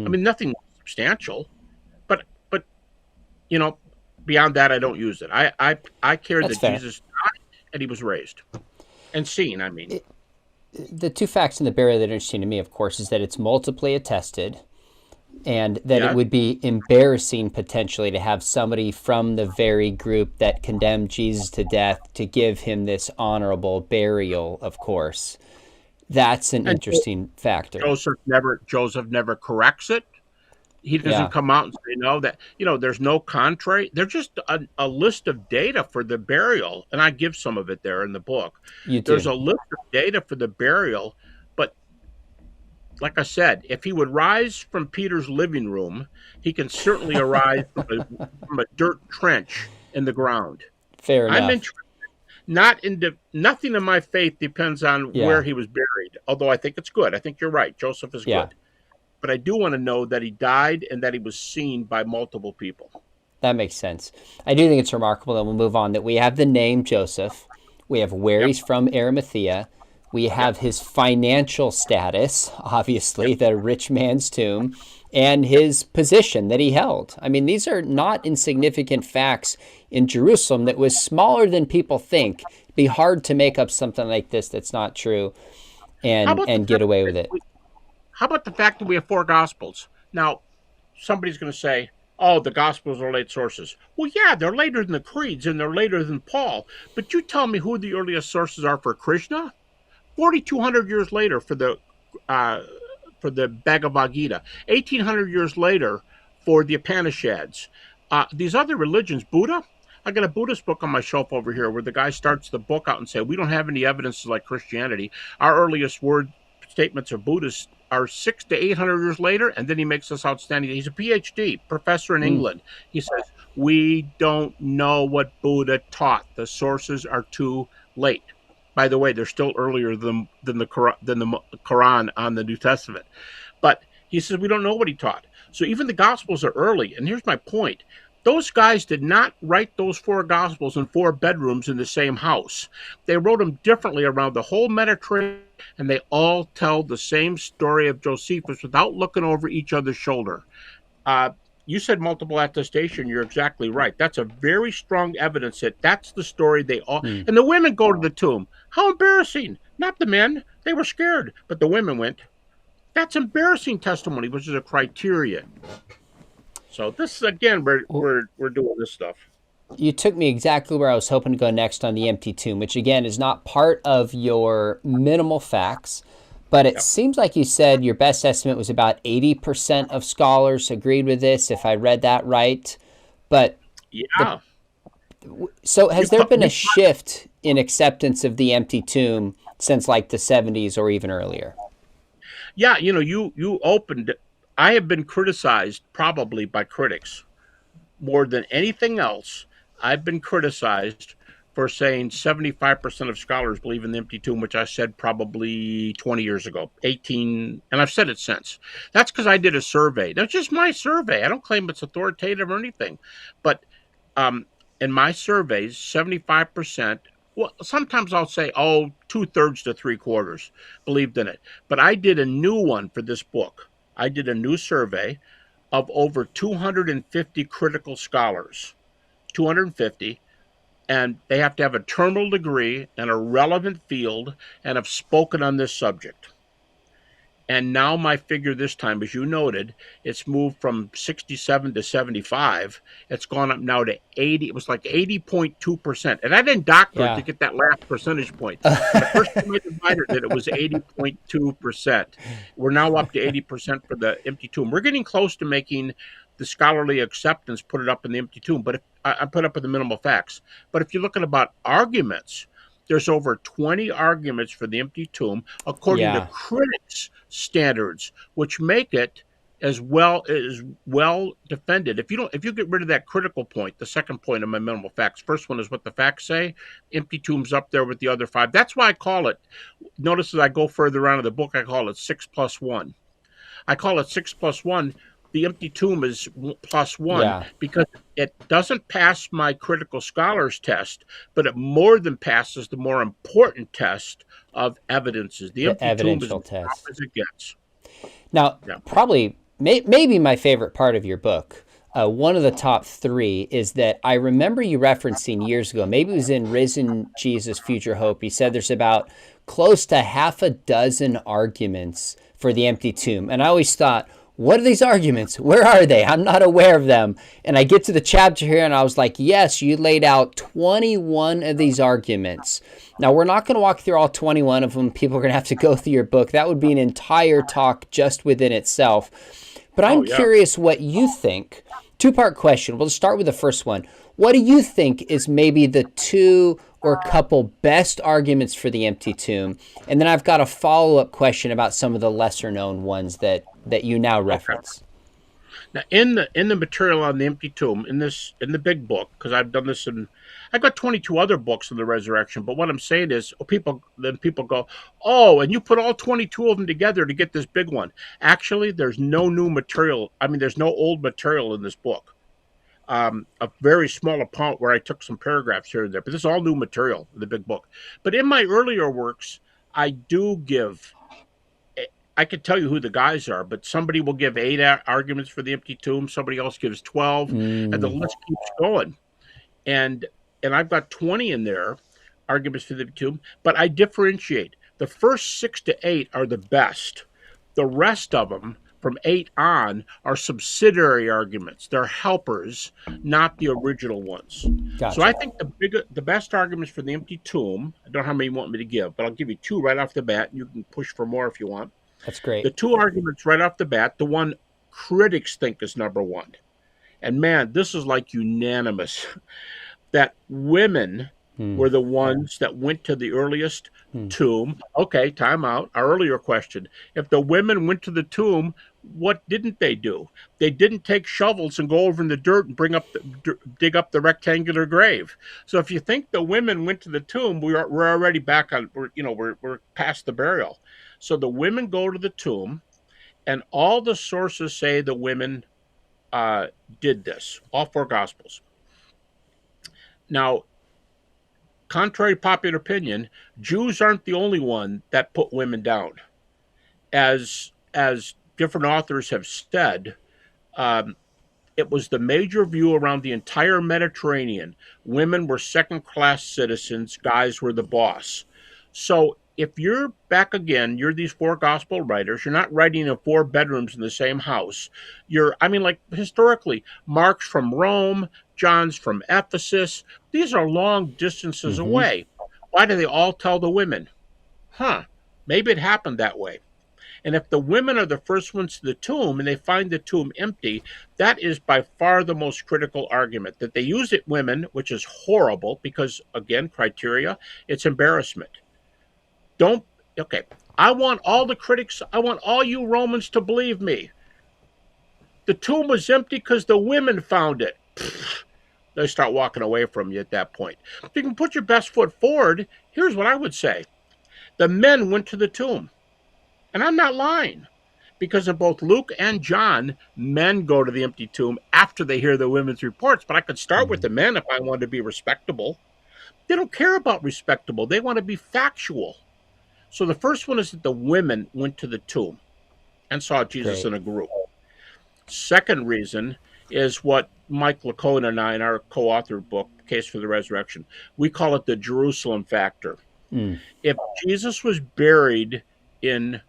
I Mm. mean, nothing substantial, but you know, beyond that, I don't use it. I care That's that fair. Jesus died and he was raised and seen. I mean, The two facts in the burial that are interesting to me, of course, is that it's multiply attested, and that it yeah, would be embarrassing potentially to have somebody from the very group that condemned Jesus to death to give him this honorable burial, of course. That's an and interesting factor. Joseph never corrects it. He doesn't Yeah, come out and say no, that there's no contrary. They're just a list of data for the burial, and I give some of it there in the book. you There's do. a list of data for the burial, but like I said, if he would rise from Peter's living room, he can certainly arise from a dirt trench in the ground. Fair I'm enough. interested not in nothing in my faith depends on where Yeah, he was buried, although I think it's good. I think you're right, Joseph is yeah, good, but I do want to know that he died and that he was seen by multiple people. that makes sense. I do think it's remarkable, and we'll move on, that we have the name Joseph, we have where Yep, he's from, Arimathea, we yep, have his financial status, yep. obviously, the rich man's tomb, and his position that he held. I mean, these are not insignificant facts in Jerusalem that was smaller than people think. It'd be hard to make up something like this that's not true How and about the and get fact away that with it. how about the fact that we have four gospels? Now, somebody's going to say, "Oh, the gospels are late sources." Well, yeah, they're later than the creeds and they're later than Paul. But you tell me who the earliest sources are for Krishna? 4,200 years later uh, for the Bhagavad Gita. 1,800 years later for the Upanishads. These other religions, Buddha. I got a Buddhist book on my shelf over here where the guy starts the book out and say, "We don't have any evidences like Christianity. Our earliest word statements of Buddhists are 600 to 800 years later," and then he makes this outstanding. He's a PhD professor in Mm, England. He says, "We don't know what Buddha taught. The sources are too late." By the way, they're still earlier than the Quran on the New Testament. But he says we don't know what he taught. So even the Gospels are early. And here's my point: Those guys did not write those four gospels in four bedrooms in the same house. They wrote them differently around the whole Mediterranean, and they all tell the same story of Josephus without looking over each other's shoulder. Uh, you said multiple attestation. You're exactly right. That's a very strong evidence that that's the story they all. Hmm. And the women go to the tomb. How embarrassing! Not the men. They were scared, but the women went. That's embarrassing testimony, which is a criteria. So this is again, we're doing this stuff. You took me exactly where I was hoping to go next on the empty tomb, which again is not part of your minimal facts, but it Yep. seems like you said your best estimate was about 80% of scholars agreed with this, if I read that right. But Yeah. so has there been a shift in acceptance of the empty tomb since like the 70s or even earlier? Yeah, you opened. I have been criticized probably by critics more than anything else. I've been criticized for saying 75% of scholars believe in the empty tomb, which I said probably 20 years ago, 18, and I've said it since. That's because I did a survey. That's just my survey. I don't claim it's authoritative or anything. But um, in my surveys, 75%, well, sometimes I'll say, oh, 2/3 to 3/4 believed in it. But I did a new one for this book. I did a new survey of over 250 critical scholars, 250, and they have to have a terminal degree in a relevant field and have spoken on this subject. And now my figure this time, as you noted, it's moved from 67 to 75. It's gone up now to 80. It was like 80.2%. And I didn't doctor it to Yeah. get that last percentage point. And the first time I divided it, it was 80.2%. We're now up to 80% for the empty tomb. We're getting close to making the scholarly acceptance put it up in the empty tomb, but I put up with the minimal facts. But if you're looking about arguments, there's over 20 arguments for the empty tomb, according to Yeah. critics' standards, which make it as well defended. If you get rid of that critical point, the second point of my minimal facts, first one is what the facts say. Empty tomb's up there with the other five. That's why I call it. Notice as I go further on in the book, I call it 6+1. I call it 6+1. The empty tomb is +1 Yeah. because it doesn't pass my critical scholars test, but it more than passes the more important test of evidences. The The empty tomb is evidential as tough test. as it gets. Now, Yeah. probably, maybe my favorite part of your book, one of the top three, is that I remember you referencing years ago, maybe it was in Risen Jesus, Future Hope. You said there's about close to half a dozen arguments for the empty tomb. And I always thought, what are these arguments? Where are they? I'm not aware of them. And I get to the chapter here and I was like, yes, you laid out 21 of these arguments. Now, we're not going to walk through all 21 of them. People are going to have to go through your book. That would be an entire talk just within itself. But I'm Yeah. curious what you think. Two-part question. We'll start with the first one. What do you think is maybe the two or couple best arguments for the empty tomb? And then I've got a follow-up question about some of the lesser-known ones that you now reference. Now, in the material on the empty tomb, in the big book, because I've done this I've got 22 other books on the resurrection. But what I'm saying is, people go, oh, and you put all 22 of them together to get this big one. Actually, there's no new material. I mean, there's no old material in this book. A very small amount where I took some paragraphs here and there, but this is all new material in the big book. But in my earlier works, I do give. I could tell you who the guys are, but somebody will give 8 arguments for the empty tomb. Somebody else gives 12, and the list keeps going. And I've got 20 in there, arguments for the tomb, but I differentiate. The first 6 to 8 are the best. The rest of them, from 8 on, are subsidiary arguments. They're helpers, not the original ones. Gotcha. So I think the best arguments for the empty tomb, I don't know how many you want me to give, but I'll give you 2 right off the bat. You can push for more if you want. That's great. The 2 arguments right off the bat, the one critics think is number 1. And man, this is like unanimous that women were the ones that went to the earliest tomb. Okay, time out. Our earlier question. If the women went to the tomb, what didn't they do? They didn't take shovels and go over in the dirt and dig up the rectangular grave. So if you think the women went to the tomb, we're already back on. We're past the burial. So the women go to the tomb, and all the sources say the women did this. All four Gospels. Now, contrary to popular opinion, Jews aren't the only one that put women down. As different authors have said, um, it was the major view around the entire Mediterranean. Women were second class citizens, guys were the boss. So if you're back again, you're these four gospel writers, you're not writing in four bedrooms in the same house. Like historically, Mark's from Rome, John's from Ephesus. These are long distances Mm-hmm. away. Why do they all tell the women? Huh, maybe it happened that way. And if the women are the first ones to the tomb and they find the tomb empty, that is by far the most critical argument. That they use it women, which is horrible because, again, criteria, it's embarrassment. Don't, okay, I want all the critics, I want all you Romans to believe me. The tomb was empty because the women found it. They start walking away from you at that point. If you can put your best foot forward, here's what I would say. The men went to the tomb. And I'm not lying. Because in both Luke and John, men go to the empty tomb after they hear the women's reports. But I could start with the men if I wanted to be respectable. They don't care about respectable. They want to be factual. So the first one is that the women went to the tomb and saw Jesus in a group. Second reason is what Mike Lacona and I, in our co-authored book, Case for the Resurrection, we call it the Jerusalem factor. If Jesus was buried in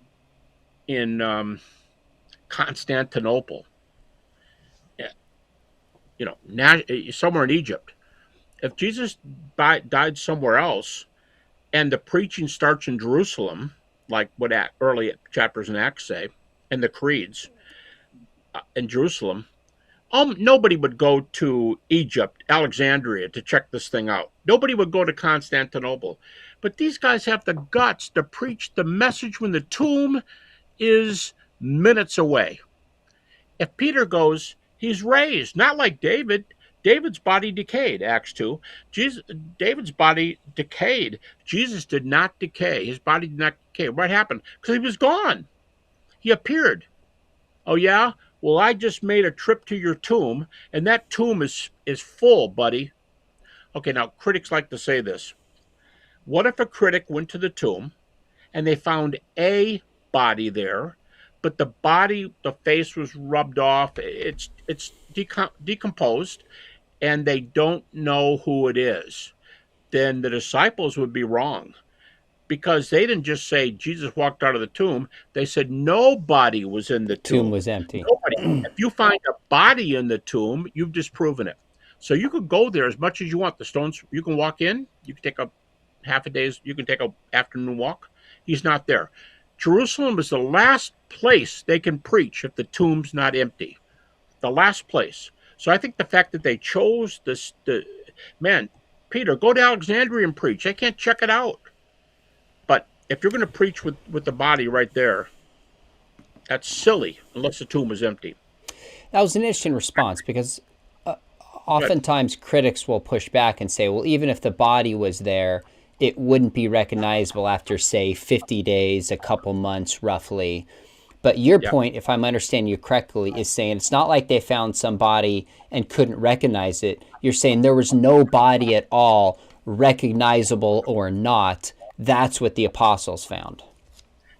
Constantinople, somewhere in Egypt, if Jesus died somewhere else, and the preaching starts in Jerusalem, like what early chapters in Acts say, and the creeds in Jerusalem, nobody would go to Egypt, Alexandria, to check this thing out. Nobody would go to Constantinople. But these guys have the guts to preach the message when the tomb is minutes away. If Peter goes, he's raised, not like David. David's body decayed, Acts 2. David's body decayed. Jesus did not decay. His body did not decay. What happened? Because he was gone. He appeared. Oh, yeah? Well, I just made a trip to your tomb, and that tomb is full, buddy. Okay, now critics like to say this. What if a critic went to the tomb and they found a body there, but the face was rubbed off, it's decomposed, and they don't know who it is? Then the disciples would be wrong, because they didn't just say Jesus walked out of the tomb. They said nobody was in the tomb. Tomb was empty. Nobody. If you find a body in the tomb, you've disproven it. So you could go there as much as you want. The stones, you can walk in. You can take a half a day's. You can take a afternoon walk. He's not there. Jerusalem is the last place they can preach if the tomb's not empty. The last place. So I think the fact that they chose this, Peter, go to Alexandria and preach. They can't check it out. But if you're going to preach with the body right there, that's silly unless the tomb is empty. That was an interesting response, because oftentimes critics will push back and say, well, even if the body was there, it wouldn't be recognizable after, say, 50 days, a couple months roughly. But your point, if I'm understanding you correctly, is saying it's not like they found some body and couldn't recognize it. You're saying there was no body at all, recognizable or not. That's what the apostles found.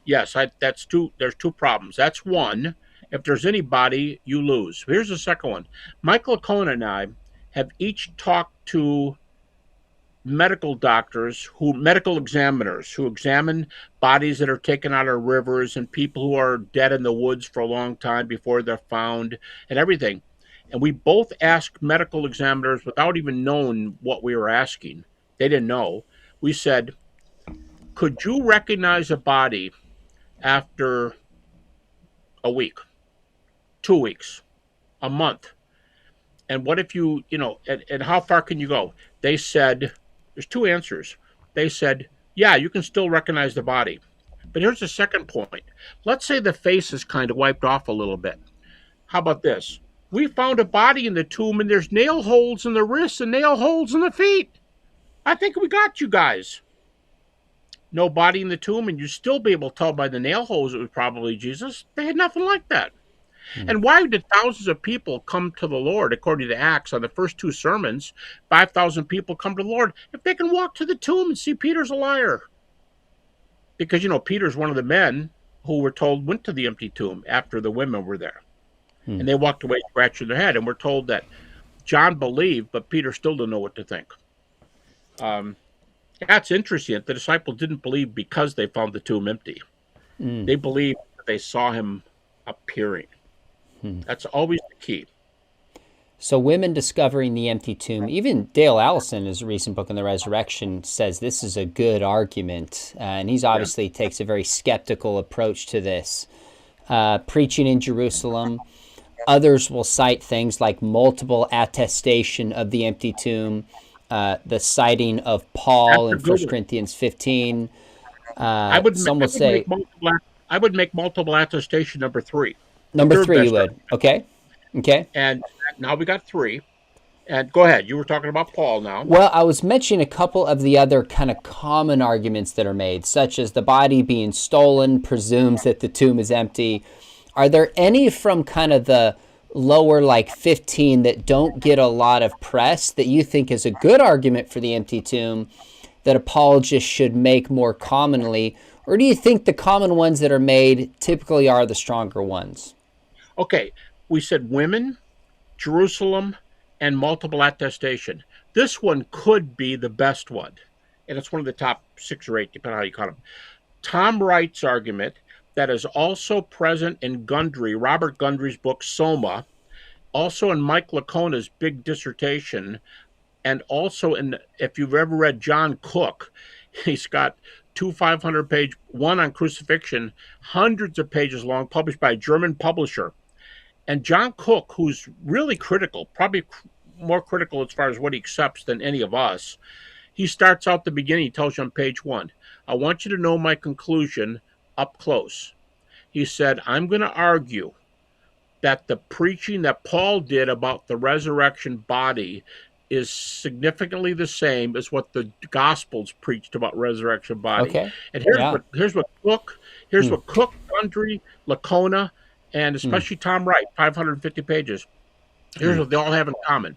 Yes, that's two. There's two problems. That's one. If there's any body, you lose. Here's the second one. Michael Lacona and I have each talked to medical examiners who examine bodies that are taken out of rivers and people who are dead in the woods for a long time before they're found and everything. And we both asked medical examiners without even knowing what we were asking. They didn't know. We said, could you recognize a body after a week, 2 weeks, a month? And what if and how far can you go? They said, there's two answers. They said, yeah, you can still recognize the body. But here's the second point. Let's say the face is kind of wiped off a little bit. How about this? We found a body in the tomb and there's nail holes in the wrists and nail holes in the feet. I think we got you guys. No body in the tomb, and you'd still be able to tell by the nail holes it was probably Jesus. They had nothing like that. And why did thousands of people come to the Lord, according to Acts, on the first two sermons? 5,000 people come to the Lord if they can walk to the tomb and see Peter's a liar. Because, Peter's one of the men who were told went to the empty tomb after the women were there. And they walked away scratching their head. And we're told that John believed, but Peter still didn't know what to think. That's interesting. The disciples didn't believe because they found the tomb empty. They believed that they saw him appearing. That's always the key. So women discovering the empty tomb, even Dale Allison, in his recent book on the resurrection, says this is a good argument. And he's obviously takes a very skeptical approach to this. Preaching in Jerusalem. Others will cite things like multiple attestation of the empty tomb, the citing of Paul in 1 Corinthians 15. I would make multiple attestation number 3. Number 3 you would. Okay. And now we got 3. And go ahead. You were talking about Paul now. Well, I was mentioning a couple of the other kind of common arguments that are made, such as the body being stolen presumes that the tomb is empty. Are there any from kind of the lower, like 15, that don't get a lot of press that you think is a good argument for the empty tomb that apologists should make more commonly? Or do you think the common ones that are made typically are the stronger ones? Okay, we said women, Jerusalem, and multiple attestation. This one could be the best one, and it's one of the top 6 or 8, depending on how you count them. Tom Wright's argument that is also present in Gundry, Robert Gundry's book Soma, also in Mike Lacona's big dissertation, and also in, if you've ever read John Cook, he's got 2 500-page, one on crucifixion, hundreds of pages long, published by a German publisher. And John Cook, who's really critical, probably more critical as far as what he accepts than any of us, he starts out the beginning, he tells you on page 1, I want you to know my conclusion up close. He said, I'm going to argue that the preaching that Paul did about the resurrection body is significantly the same as what the Gospels preached about resurrection body. Okay. And here's what Cook, Gundry, Lacona, and especially Tom Wright, 550 pages. Here's what they all have in common.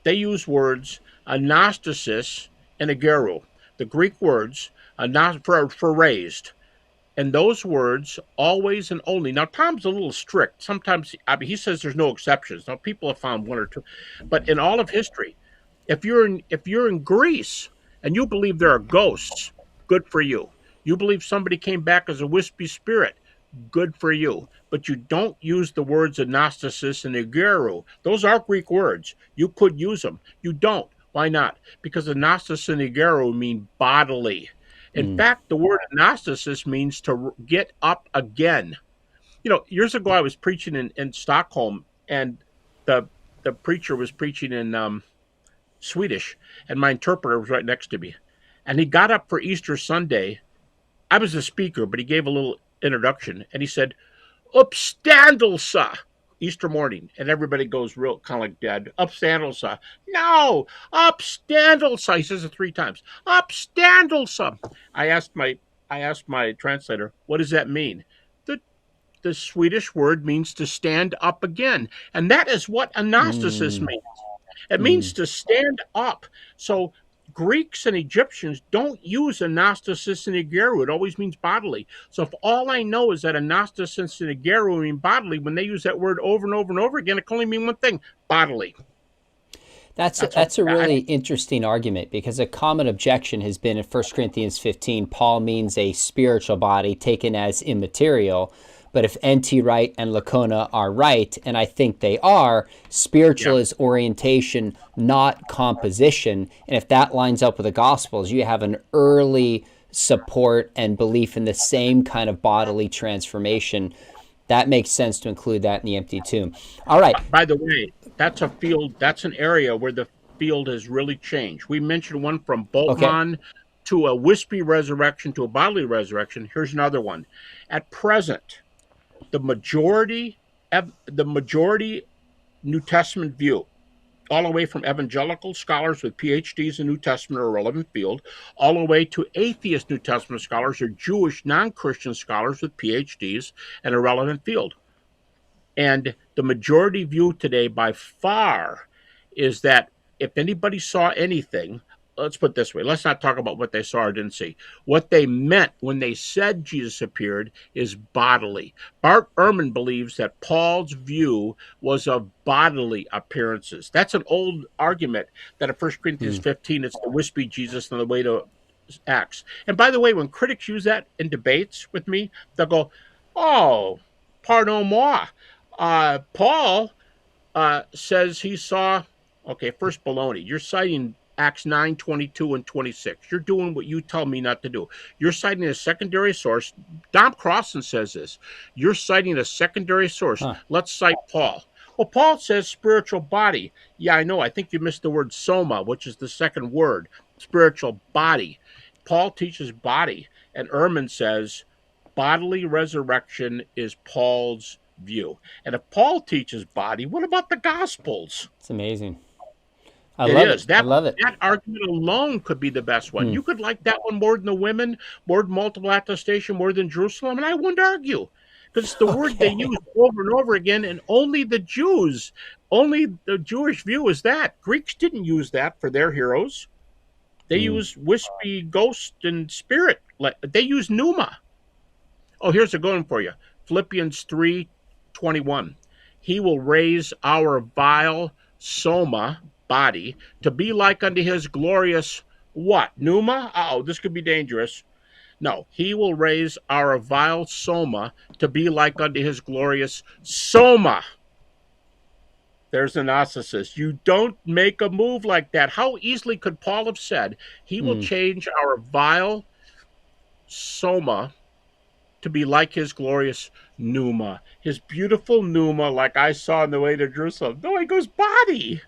They use words anastasis and agero, the Greek words for raised. And those words, always and only. Now, Tom's a little strict. Sometimes, he says there's no exceptions. Now, people have found 1 or 2. But in all of history, if you're in Greece and you believe there are ghosts, good for you. You believe somebody came back as a wispy spirit, good for you. But you don't use the words anastasis and agero. Those are Greek words. You could use them. You don't. Why not? Because anastasis and agero mean bodily. In fact, the word anastasis means to get up again. Years ago I was preaching in Stockholm, and the preacher was preaching in Swedish, and my interpreter was right next to me. And he got up for Easter Sunday. I was the speaker, but he gave a little introduction, and he said, Uppståndelse, Easter morning. And everybody goes real kind of like dead. Uppståndelse. No, Uppståndelse. He says it 3 times. Uppståndelse. I asked my translator, what does that mean? The Swedish word means to stand up again. And that is what anastasis means. It means to stand up. So Greeks and Egyptians don't use anastasis and agero. It always means bodily. So if all I know is that anastasis and agero mean bodily, when they use that word over and over and over again, it can only mean one thing, bodily. That's a really interesting argument, because a common objection has been in 1 Corinthians 15, Paul means a spiritual body taken as immaterial. But if N.T. Wright and Lacona are right, and I think they are, spiritual is orientation, not composition. And if that lines up with the Gospels, you have an early support and belief in the same kind of bodily transformation. That makes sense to include that in the empty tomb. All right. By the way, that's an area where the field has really changed. We mentioned one from Boltmann to a wispy resurrection to a bodily resurrection. Here's another one. At present, the majority New Testament view, all the way from evangelical scholars with PhDs in New Testament or relevant field, all the way to atheist New Testament scholars or Jewish non-Christian scholars with PhDs in a relevant field. And the majority view today by far is that if anybody saw anything, let's put it this way, let's not talk about what they saw or didn't see. What they meant when they said Jesus appeared is bodily. Bart Ehrman believes that Paul's view was of bodily appearances. That's an old argument that in 1 Corinthians 15, it's the wispy Jesus on the way to Acts. And by the way, when critics use that in debates with me, they'll go, oh, pardon moi. Paul says he saw, okay, first baloney. You're citing Acts 9, 22, and 26. You're doing what you tell me not to do. You're citing a secondary source. Dom Crossan says this. You're citing a secondary source. Let's cite Paul. Well, Paul says spiritual body. Yeah, I know. I think you missed the word soma, which is the second word, spiritual body. Paul teaches body, and Ehrman says bodily resurrection is Paul's view. And if Paul teaches body, what about the Gospels? It's amazing. I love it. That argument alone could be the best one. You could like that one more than the women, more than multiple attestation, more than Jerusalem, and I wouldn't argue. Because it's the word they use over and over again, and only the Jews, only the Jewish view is that. Greeks didn't use that for their heroes. They use wispy ghost and spirit. They use pneuma. Oh, here's a good one for you. Philippians 3:21. He will raise our vile soma, body, to be like unto his glorious what? Pneuma? Oh, this could be dangerous. No, he will raise our vile soma to be like unto his glorious soma. There's a narcissist. You don't make a move like that. How easily could Paul have said, he will change our vile soma to be like his glorious pneuma, his beautiful pneuma, like I saw on the way to Jerusalem. No, he goes body.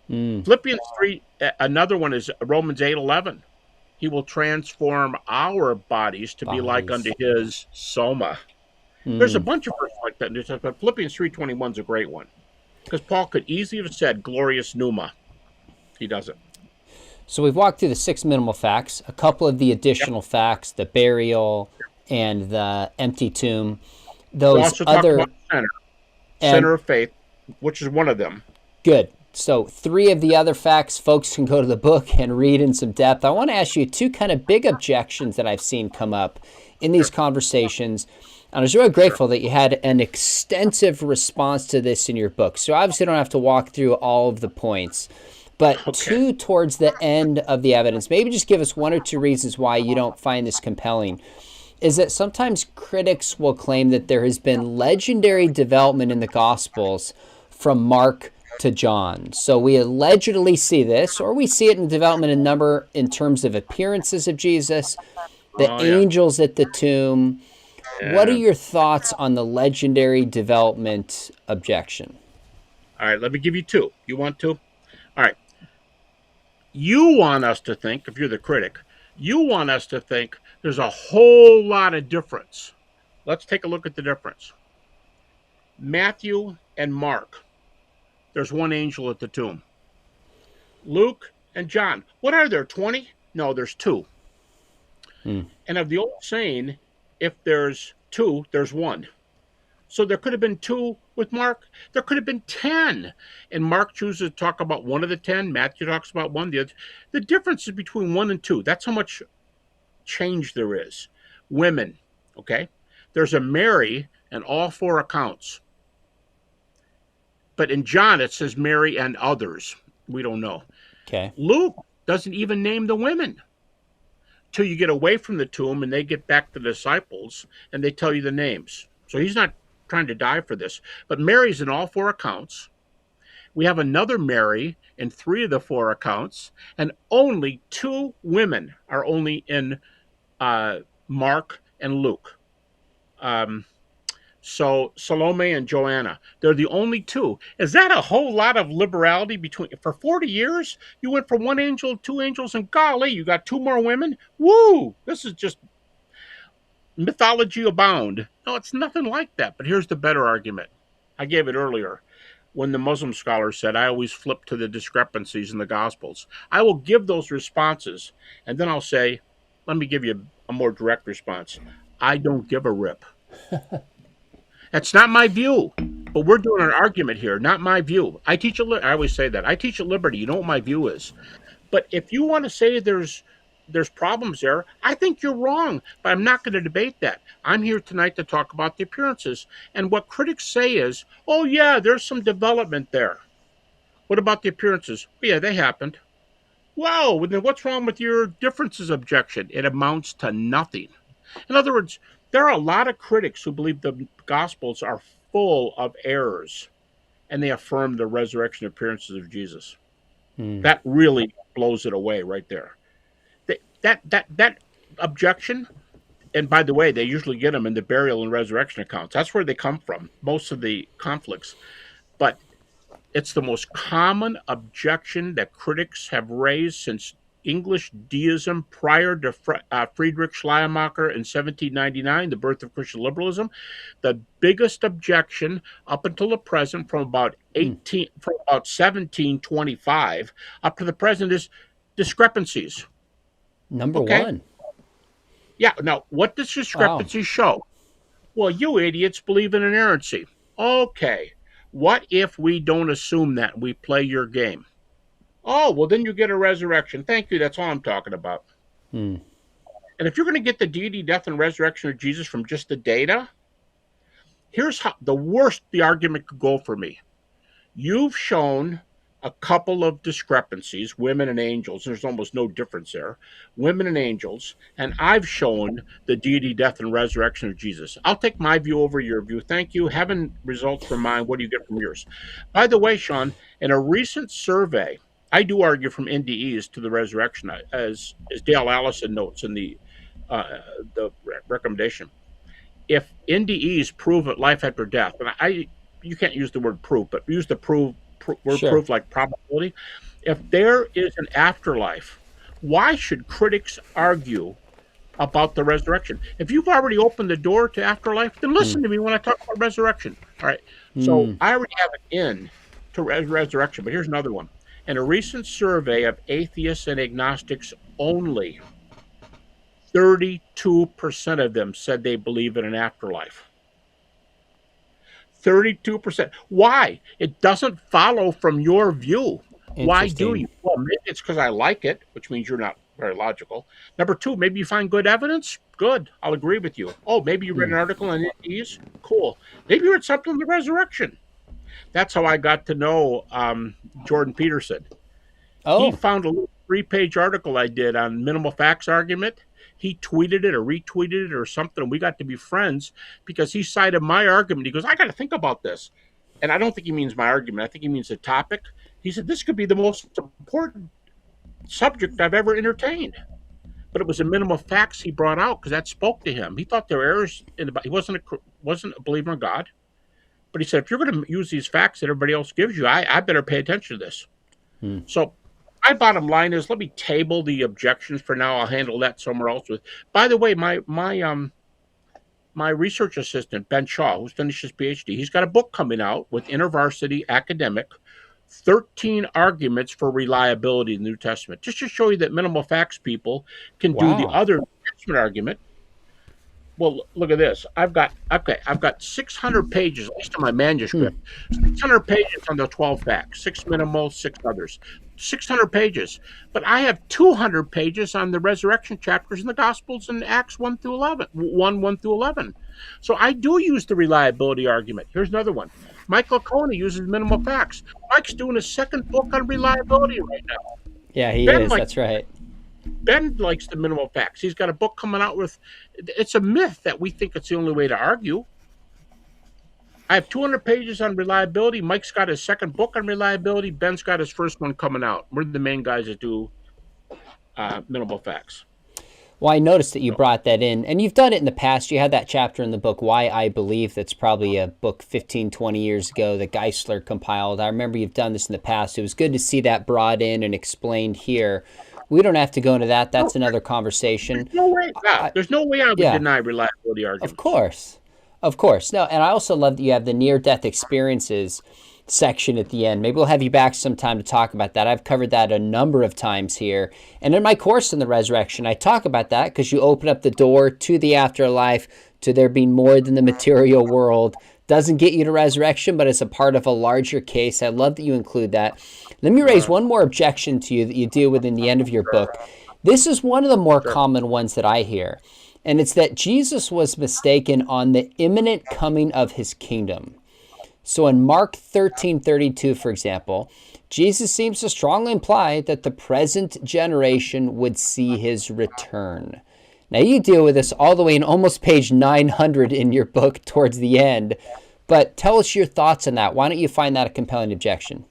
Philippians 3, another one is Romans 8:11. He will transform our bodies to be like unto his soma. There's a bunch of verses like that, but Philippians 3:21 is a great one. Because Paul could easily have said glorious pneuma. He doesn't. So we've walked through the 6 minimal facts, a couple of the additional facts, the burial and the empty tomb. Those also other talk about center of faith, which is one of them. Good. So 3 of the other facts, folks can go to the book and read in some depth. I want to ask you 2 kind of big objections that I've seen come up in these conversations. And I was really grateful that you had an extensive response to this in your book. So obviously I don't have to walk through all of the points. But 2 towards the end of the evidence, maybe just give us 1 or 2 reasons why you don't find this compelling, is that sometimes critics will claim that there has been legendary development in the Gospels from Mark to John. So we allegedly see this, or we see it in development in number in terms of appearances of Jesus, the angels at the tomb. What are your thoughts on the legendary development objection? All right, let me give you 2. You want 2? All right. You want us to think, if you're the critic, you want us to think there's a whole lot of difference. Let's take a look at the difference. Matthew and Mark, there's 1 angel at the tomb. Luke and John, what are there, 20? No, there's 2. And of the old saying, if there's 2, there's 1. So there could have been 2 with Mark. There could have been 10. And Mark chooses to talk about 1 of the 10. Matthew talks about 1. The difference is between 1 and 2. That's how much change there is. Women, okay? There's a Mary in all 4 accounts. But in John, it says Mary and others. We don't know. Okay. Luke doesn't even name the women till you get away from the tomb and they get back to the disciples and they tell you the names. So he's not trying to die for this. But Mary's in all 4 accounts. We have another Mary in 3 of the 4 accounts, and only 2 women are only in Mark and Luke. So Salome and Joanna, they're the only 2. Is that a whole lot of liberality between? For 40 years, you went from 1 angel, 2 angels, and golly, you got 2 more women? Woo! This is just mythology abound. No, it's nothing like that. But here's the better argument. I gave it earlier when the Muslim scholar said, I always flip to the discrepancies in the Gospels. I will give those responses, and then I'll say, let me give you a more direct response. I don't give a rip. That's not my view. But we're doing an argument here, not my view. I always say that. I teach at Liberty. You know what my view is. But if you want to say there's problems there, I think you're wrong. But I'm not going to debate that. I'm here tonight to talk about the appearances. And what critics say is, oh, yeah, there's some development there. What about the appearances? Yeah, they happened. Well, then what's wrong with your differences objection? It amounts to nothing. In other words, there are a lot of critics who believe the Gospels are full of errors, and they affirm the resurrection appearances of Jesus. That really blows it away right there. That objection, and by the way, they usually get them in the burial and resurrection accounts. That's where they come from, most of the conflicts. But it's the most common objection that critics have raised since English deism prior to Friedrich Schleiermacher in 1799, the birth of Christian liberalism. The biggest objection up until the present, from about 1725 up to the present, is discrepancies. Number one. Yeah. Now, what does discrepancy show? Well, you idiots believe in inerrancy. Okay. What if we don't assume that and we play your game? Oh, well, then you get a resurrection. Thank you. That's all I'm talking about. And if you're going to get the deity, death, and resurrection of Jesus from just the data, here's how the worst the argument could go for me. You've shown a couple of discrepancies, women and angels. There's almost no difference there. Women and angels. And I've shown the deity, death, and resurrection of Jesus. I'll take my view over your view. Thank you. Having results from mine. What do you get from yours? By the way, Sean, in a recent survey, I do argue from NDEs to the resurrection, as Dale Allison notes in the recommendation. If NDEs prove that life after death, and you can't use the word proof, but use the proof like probability. If there is an afterlife, why should critics argue about the resurrection? If you've already opened the door to afterlife, then listen to me when I talk about resurrection. All right. So I already have an in to resurrection, but here's another one. In a recent survey of atheists and agnostics only, 32% of them said they believe in an afterlife. 32%. Why? It doesn't follow from your view. Why do you? Well, maybe it's because I like it, which means you're not very logical. Number two, maybe you find good evidence. Good. I'll agree with you. Oh, maybe you read an article on NDEs. Cool. Maybe you read something on the resurrection. That's how I got to know Jordan Peterson. He found a little 3-page article I did on minimal facts argument. He tweeted it or retweeted it or something, and we got to be friends because he cited my argument. He goes, I got to think about this. And I don't think he means my argument. I think he means the topic. He said, this could be the most important subject I've ever entertained. But it was the minimal facts he brought out because that spoke to him. He thought there were errors in the Bible. He wasn't a believer in God. But he said, if you're going to use these facts that everybody else gives you, I better pay attention to this. So my bottom line is, let me table the objections for now. I'll handle that somewhere else. By the way, my research assistant, Ben Shaw, who's finished his PhD, he's got a book coming out with InterVarsity Academic, 13 arguments for reliability in the New Testament, just to show you that minimal facts people can do the other New Testament argument. Well, look at this. I've got 600 pages, at least in my manuscript, 600 pages on the 12 facts, 6 minimal, 6 others, 600 pages. But I have 200 pages on the resurrection chapters in the Gospels in Acts 1 through 11. So I do use the reliability argument. Here's another one. Michael Coney uses minimal facts. Mike's doing a second book on reliability right now. Yeah, he is. That's right. Ben likes the minimal facts. He's got a book coming out with, it's a myth that we think it's the only way to argue. I have 200 pages on reliability. Mike's got his second book on reliability. Ben's got his first one coming out. We're the main guys that do minimal facts. Well, I noticed that you brought that in, and you've done it in the past. You had that chapter in the book, Why I Believe, that's probably a book 15, 20 years ago that Geisler compiled. I remember you've done this in the past. It was good to see that brought in and explained here. We don't have to go into that. That's another conversation. There's no way I would deny reliability arguments. Of course. No, and I also love that you have the near-death experiences section at the end. Maybe we'll have you back sometime to talk about that. I've covered that a number of times here. And in my course in the resurrection, I talk about that because you open up the door to the afterlife, to there being more than the material world, doesn't get you to resurrection, but it's a part of a larger case. I love that you include that. Let me raise one more objection to you that you deal with in the end of your book. This is one of the more common ones that I hear, and it's that Jesus was mistaken on the imminent coming of his kingdom. So in Mark 13:32, for example, Jesus seems to strongly imply that the present generation would see his return. Now, you deal with this all the way in almost page 900 in your book towards the end, but tell us your thoughts on that. Why don't you find that a compelling objection?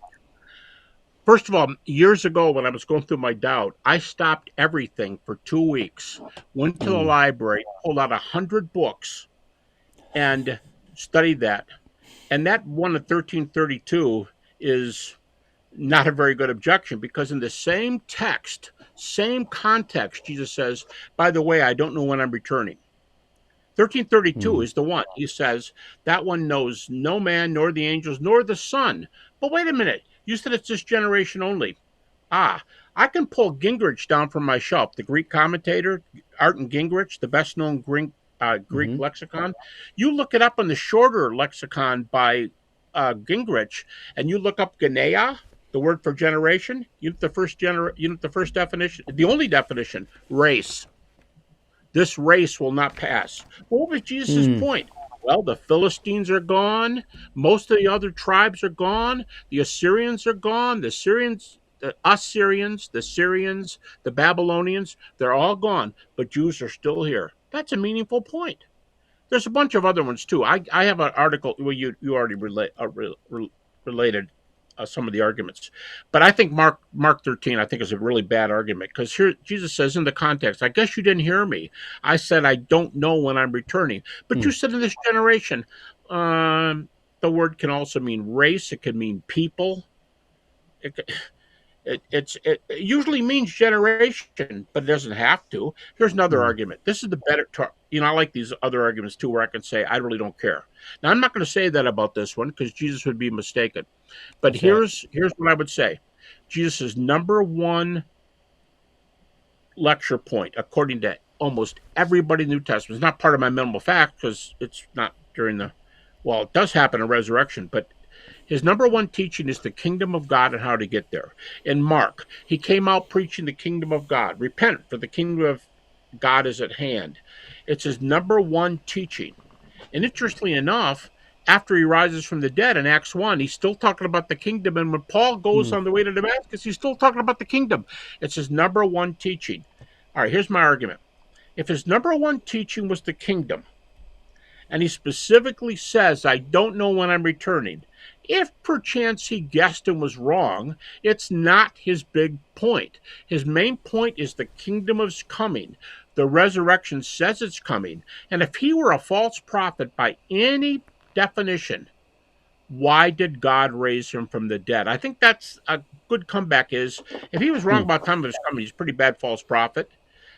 First of all, years ago when I was going through my doubt, I stopped everything for 2 weeks, went to the library, pulled out 100 books, and studied that. And that one of 1332 is not a very good objection, because in the same text, same context, Jesus says, by the way, I don't know when I'm returning. 1332 is the one. He says, that one knows no man, nor the angels, nor the Son. But wait a minute. You said it's this generation only. I can pull Gingrich down from my shelf, the Greek commentator, Arton Gingrich, the best-known Greek lexicon. You look it up in the shorter lexicon by Gingrich, and you look up Genea, the word for generation. You know the first definition, the only definition, race. This race will not pass. What was Jesus' point? Well, the Philistines are gone. Most of the other tribes are gone. The Assyrians are gone. The Syrians, the Syrians, the Babylonians, they're all gone. But Jews are still here. That's a meaningful point. There's a bunch of other ones, too. I have an article where you already related some of the arguments. But I think Mark 13, I think, is a really bad argument, because here Jesus says in the context, I guess you didn't hear me. I said, I don't know when I'm returning. But you said in this generation, the word can also mean race. It can mean people. It usually means generation, but it doesn't have to. Here's another argument. This is the better, I like these other arguments too, where I can say, I really don't care. Now, I'm not going to say that about this one, because Jesus would be mistaken. But here's what I would say. Jesus' number one lecture point, according to almost everybody in the New Testament, is not part of my minimal fact, because it's not during it does happen in resurrection, but his number one teaching is the kingdom of God and how to get there. In Mark, he came out preaching the kingdom of God. Repent, for the kingdom of God is at hand. It's his number one teaching. And interestingly enough, after he rises from the dead in Acts 1, he's still talking about the kingdom. And when Paul goes on the way to Damascus, he's still talking about the kingdom. It's his number one teaching. All right, here's my argument. If his number one teaching was the kingdom, and he specifically says, I don't know when I'm returning, if perchance he guessed and was wrong, it's not his big point. His main point is the kingdom is coming. The resurrection says it's coming. And if he were a false prophet by any definition, why did God raise him from the dead? I think that's a good comeback. Is if he was wrong about time of his coming, he's a pretty bad false prophet.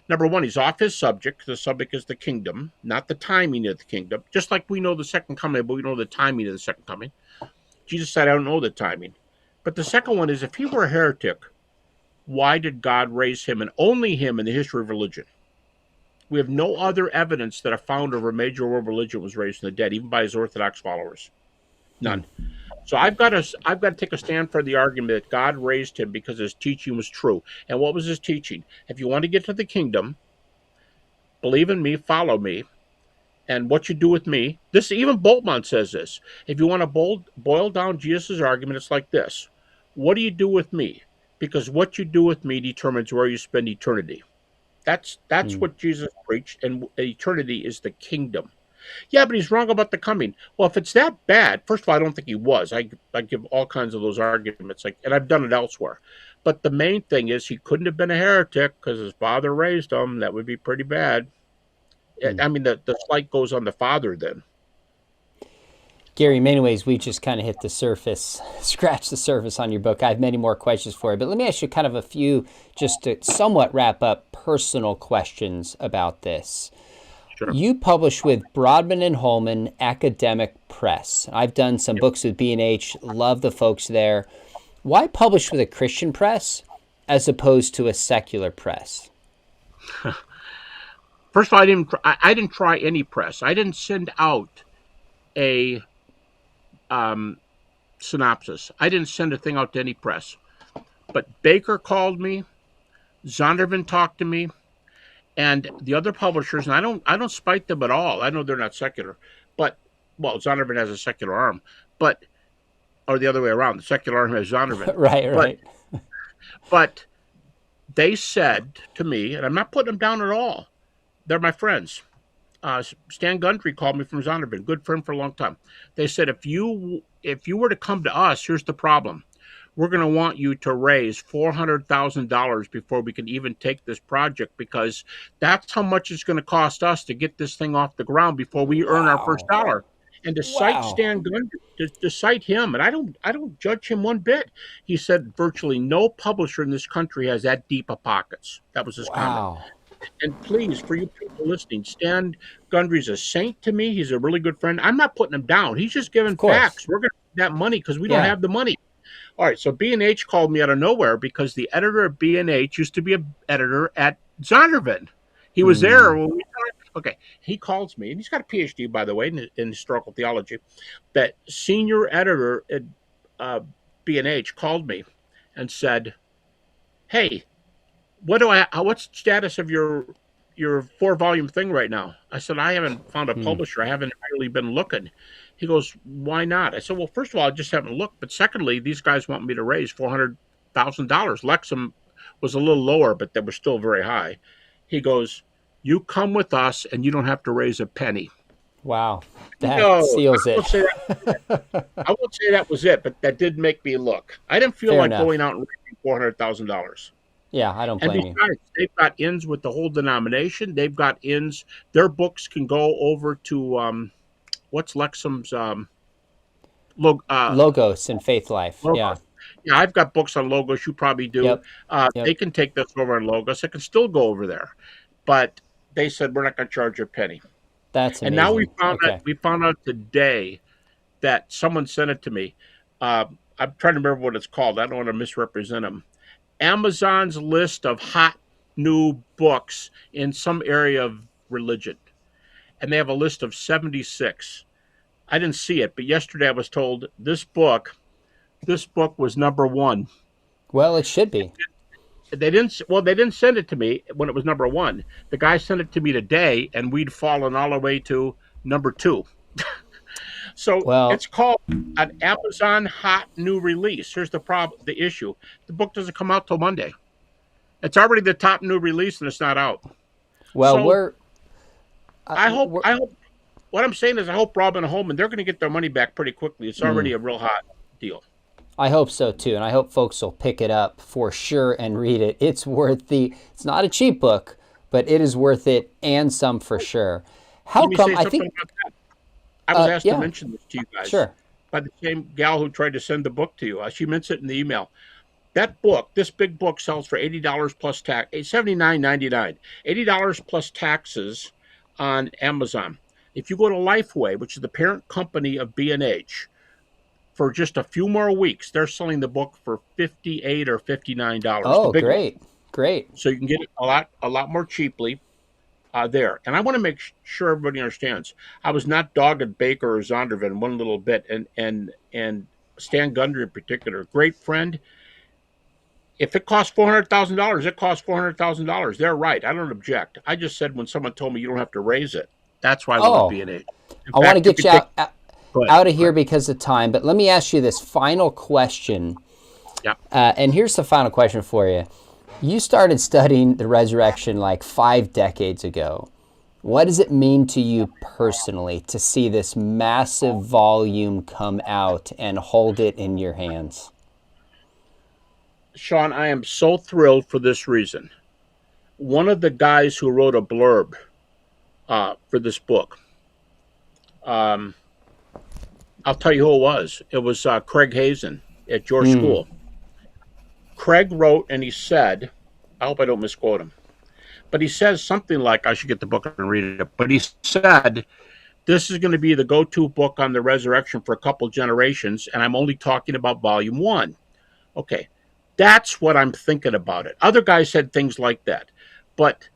Number one, he's off his subject. The subject is the kingdom, not the timing of the kingdom. Just like we know the second coming, but we know the timing of the second coming. Jesus said, I don't know the timing. But the second one is, if he were a heretic, why did God raise him, and only him, in the history of religion? We have no other evidence that a founder of a major world religion was raised from the dead, even by his Orthodox followers. None. So I've got to take a stand for the argument that God raised him because his teaching was true. And what was his teaching? If you want to get to the kingdom, believe in me, follow me. And what you do with me, this even Boltman says this. If you want to boil down Jesus' argument, it's like this. What do you do with me? Because what you do with me determines where you spend eternity. That's what Jesus preached, and eternity is the kingdom. Yeah, but he's wrong about the coming. Well, if it's that bad, first of all, I don't think he was. I give all kinds of those arguments, and I've done it elsewhere. But the main thing is, he couldn't have been a heretic because his father raised him. That would be pretty bad. I mean, the slight goes on the father then. Gary, in many ways, we just kind of hit the surface, scratched the surface on your book. I have many more questions for you, but let me ask you kind of a few, just to somewhat wrap up, personal questions about this. Sure. You publish with Broadman and Holman Academic Press. I've done some books with B&H, love the folks there. Why publish with a Christian press as opposed to a secular press? First of all, I didn't try any press. I didn't send out a synopsis. I didn't send a thing out to any press. But Baker called me, Zondervan talked to me, and the other publishers, and I don't spite them at all. I know they're not secular, but Zondervan has a secular arm, but or the other way around, the secular arm has Zondervan. Right. But they said to me, and I'm not putting them down at all. They're my friends. Stan Gundry called me from Zondervan, good friend for a long time. They said, if you were to come to us, here's the problem. We're going to want you to raise $400,000 before we can even take this project, because that's how much it's going to cost us to get this thing off the ground before we earn our first dollar. And to cite Stan Gundry, to cite him, and I don't judge him one bit. He said virtually no publisher in this country has that deep of pockets. That was his comment. And please, for you people listening, Stan Gundry's a saint to me. He's a really good friend. I'm not putting him down. He's just giving facts. We're going to get that money because we don't have the money. All right, so B&H called me out of nowhere because the editor of B&H used to be an editor at Zondervan. He was there when we started. Okay, he calls me, and he's got a PhD, by the way, in historical theology. That senior editor at B&H called me and said, "Hey, what's the status of your 4-volume thing right now?" I said, "I haven't found a publisher. I haven't really been looking." He goes, "Why not?" I said, "Well, first of all, I just haven't looked. But secondly, these guys want me to raise $400,000. Lexham was a little lower, but they were still very high." He goes, "You come with us, and you don't have to raise a penny." Wow, that seals it. I won't say that was it, but that did make me look. I didn't feel like going out and raising $400,000. Yeah, I don't blame you. They've got ins with the whole denomination. They've got ins. Their books can go over to what's Lexham's Logos and Faith Life. Logos. Yeah, I've got books on Logos. You probably do. Yep. They can take this over on Logos. It can still go over there, but they said we're not going to charge you a penny. That's amazing. And now we found out today that someone sent it to me. I'm trying to remember what it's called. I don't want to misrepresent them. Amazon's list of hot new books in some area of religion. And they have a list of 76. I didn't see it, but yesterday I was told this book was number 1. Well, it should be. They didn't send it to me when it was number 1. The guy sent it to me today, and we'd fallen all the way to number 2. So it's called an Amazon hot new release. Here's the problem, the issue. The book doesn't come out till Monday. It's already the top new release, and it's not out. Well, so I hope what I'm saying is I hope Rob and Holman, they're going to get their money back pretty quickly. It's already a real hot deal. I hope so too, and I hope folks will pick it up for sure and read it. It's it's not a cheap book, but it is worth it and some for sure. How come I think I was asked to mention this to you guys. Sure. By the same gal who tried to send the book to you. She mentioned it in the email. That book, this big book, sells for $80 plus tax, $79.99, $80 plus taxes on Amazon. If you go to Lifeway, which is the parent company of B&H, for just a few more weeks, they're selling the book for $58 or $59. Oh, great! So you can get it a lot more cheaply. There. And I want to make sure everybody understands. I was not dogging Baker or Zondervan one little bit, and Stan Gundry in particular, great friend. If it costs $400,000, it costs $400,000. They're right. I don't object. I just said when someone told me you don't have to raise it, that's why I want to be an agent. I want to get you out of here because of time, but let me ask you this final question. Yeah. And here's the final question for you. You started studying the resurrection like 5 decades ago. What does it mean to you personally to see this massive volume come out and hold it in your hands? Sean, I am so thrilled for this reason. One of the guys who wrote a blurb for this book, I'll tell you who it was. It was Craig Hazen at your school. Craig wrote and he said, I hope I don't misquote him, but he says something like, I should get the book and read it, but he said, this is going to be the go-to book on the resurrection for a couple generations, and I'm only talking about volume 1. Okay, that's what I'm thinking about it. Other guys said things like that, but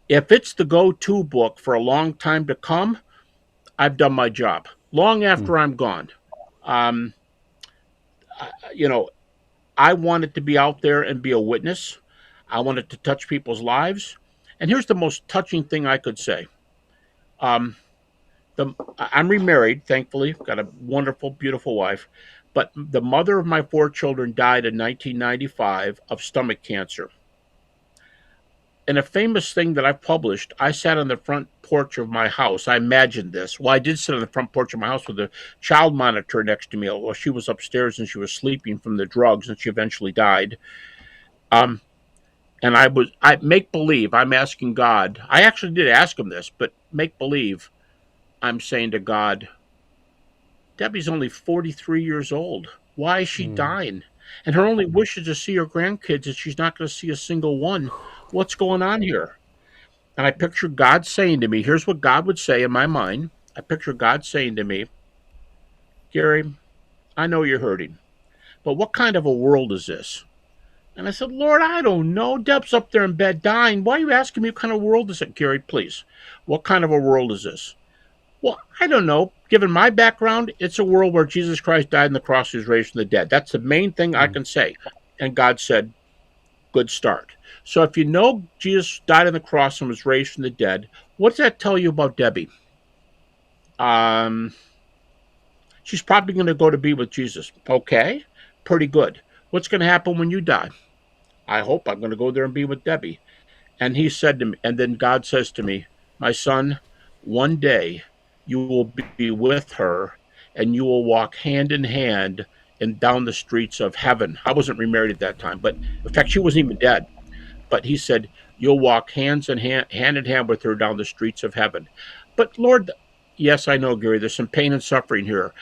if it's the go-to book for a long time to come, I've done my job. Long after I'm gone. Um, you know, I wanted to be out there and be a witness. I wanted to touch people's lives. And here's the most touching thing I could say. Um, I'm remarried, thankfully, got a wonderful, beautiful wife. But the mother of my 4 children died in 1995 of stomach cancer. And a famous thing that I published, I sat on the front porch of my house. I imagined this. Well, I did sit on the front porch of my house with a child monitor next to me. Well, she was upstairs and she was sleeping from the drugs, and she eventually died. Um, and I make believe I'm asking God. I actually did ask him this, but make believe I'm saying to God, Debbie's only 43 years old. Why is she dying? And her only wish is to see her grandkids, and she's not going to see a single one. What's going on here? And I picture God saying to me, here's what God would say in my mind. I picture God saying to me, Gary, I know you're hurting, but what kind of a world is this? And I said, Lord, I don't know. Deb's up there in bed dying. Why are you asking me what kind of world is it, Gary? Please. What kind of a world is this? Well, I don't know. Given my background, it's a world where Jesus Christ died on the cross and was raised from the dead. That's the main thing I can say. And God said, good start. So if you know Jesus died on the cross and was raised from the dead, what does that tell you about Debbie? She's probably going to go to be with Jesus. Okay, pretty good. What's going to happen when you die? I hope I'm going to go there and be with Debbie. And he said to me, and then God says to me, my son, one day you will be with her and you will walk hand in hand and down the streets of heaven. I wasn't remarried at that time, but in fact, she wasn't even dead. But he said, you'll walk hand in hand with her down the streets of heaven. But Lord, yes, I know, Gary, there's some pain and suffering here.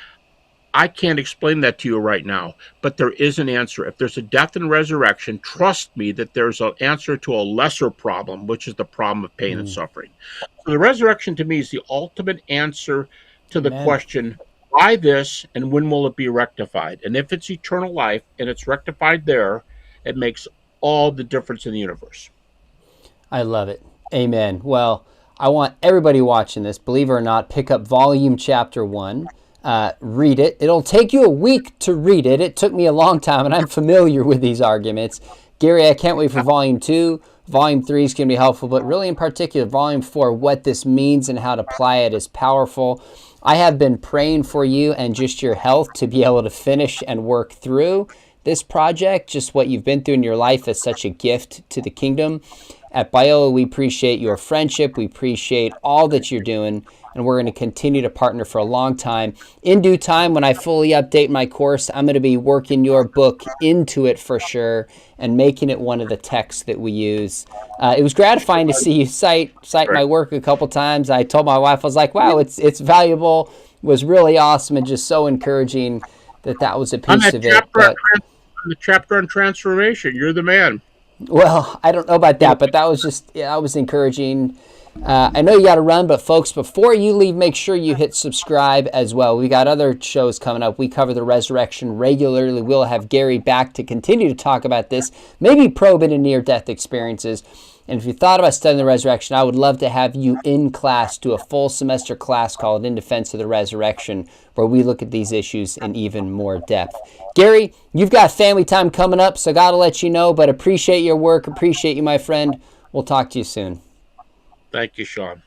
I can't explain that to you right now, but there is an answer. If there's a death and resurrection, trust me that there's an answer to a lesser problem, which is the problem of pain and suffering. So the resurrection to me is the ultimate answer to the question, why this and when will it be rectified? And if it's eternal life and it's rectified there, it makes all the difference in the universe. I love it. Amen. Well, I want everybody watching this, believe it or not, pick up volume chapter 1. Read it. It'll take you a week to read it. It took me a long time, and I'm familiar with these arguments. Gary, I can't wait for volume 2. Volume 3 is going to be helpful, but really in particular, volume 4, what this means and how to apply it is powerful. I have been praying for you and just your health to be able to finish and work through this project. Just what you've been through in your life is such a gift to the kingdom. At Biola, we appreciate your friendship. We appreciate all that you're doing, and we're going to continue to partner for a long time. In due time, when I fully update my course, I'm going to be working your book into it for sure and making it one of the texts that we use. It was gratifying to see you cite my work a couple times. I told my wife, I was like, wow, it's valuable. It was really awesome and just so encouraging that was a piece of it. But the chapter on transformation, you're the man. Well, I don't know about that, but that was encouraging. I know you got to run, but folks, before you leave, make sure you hit subscribe as well. We got other shows coming up. We cover the resurrection regularly. We'll have Gary back to continue to talk about this, maybe probe into near-death experiences. And if you thought about studying the resurrection, I would love to have you in class, do a full semester class called In Defense of the Resurrection, where we look at these issues in even more depth. Gary, you've got family time coming up, so got to let you know, but appreciate your work. Appreciate you, my friend. We'll talk to you soon. Thank you, Sean.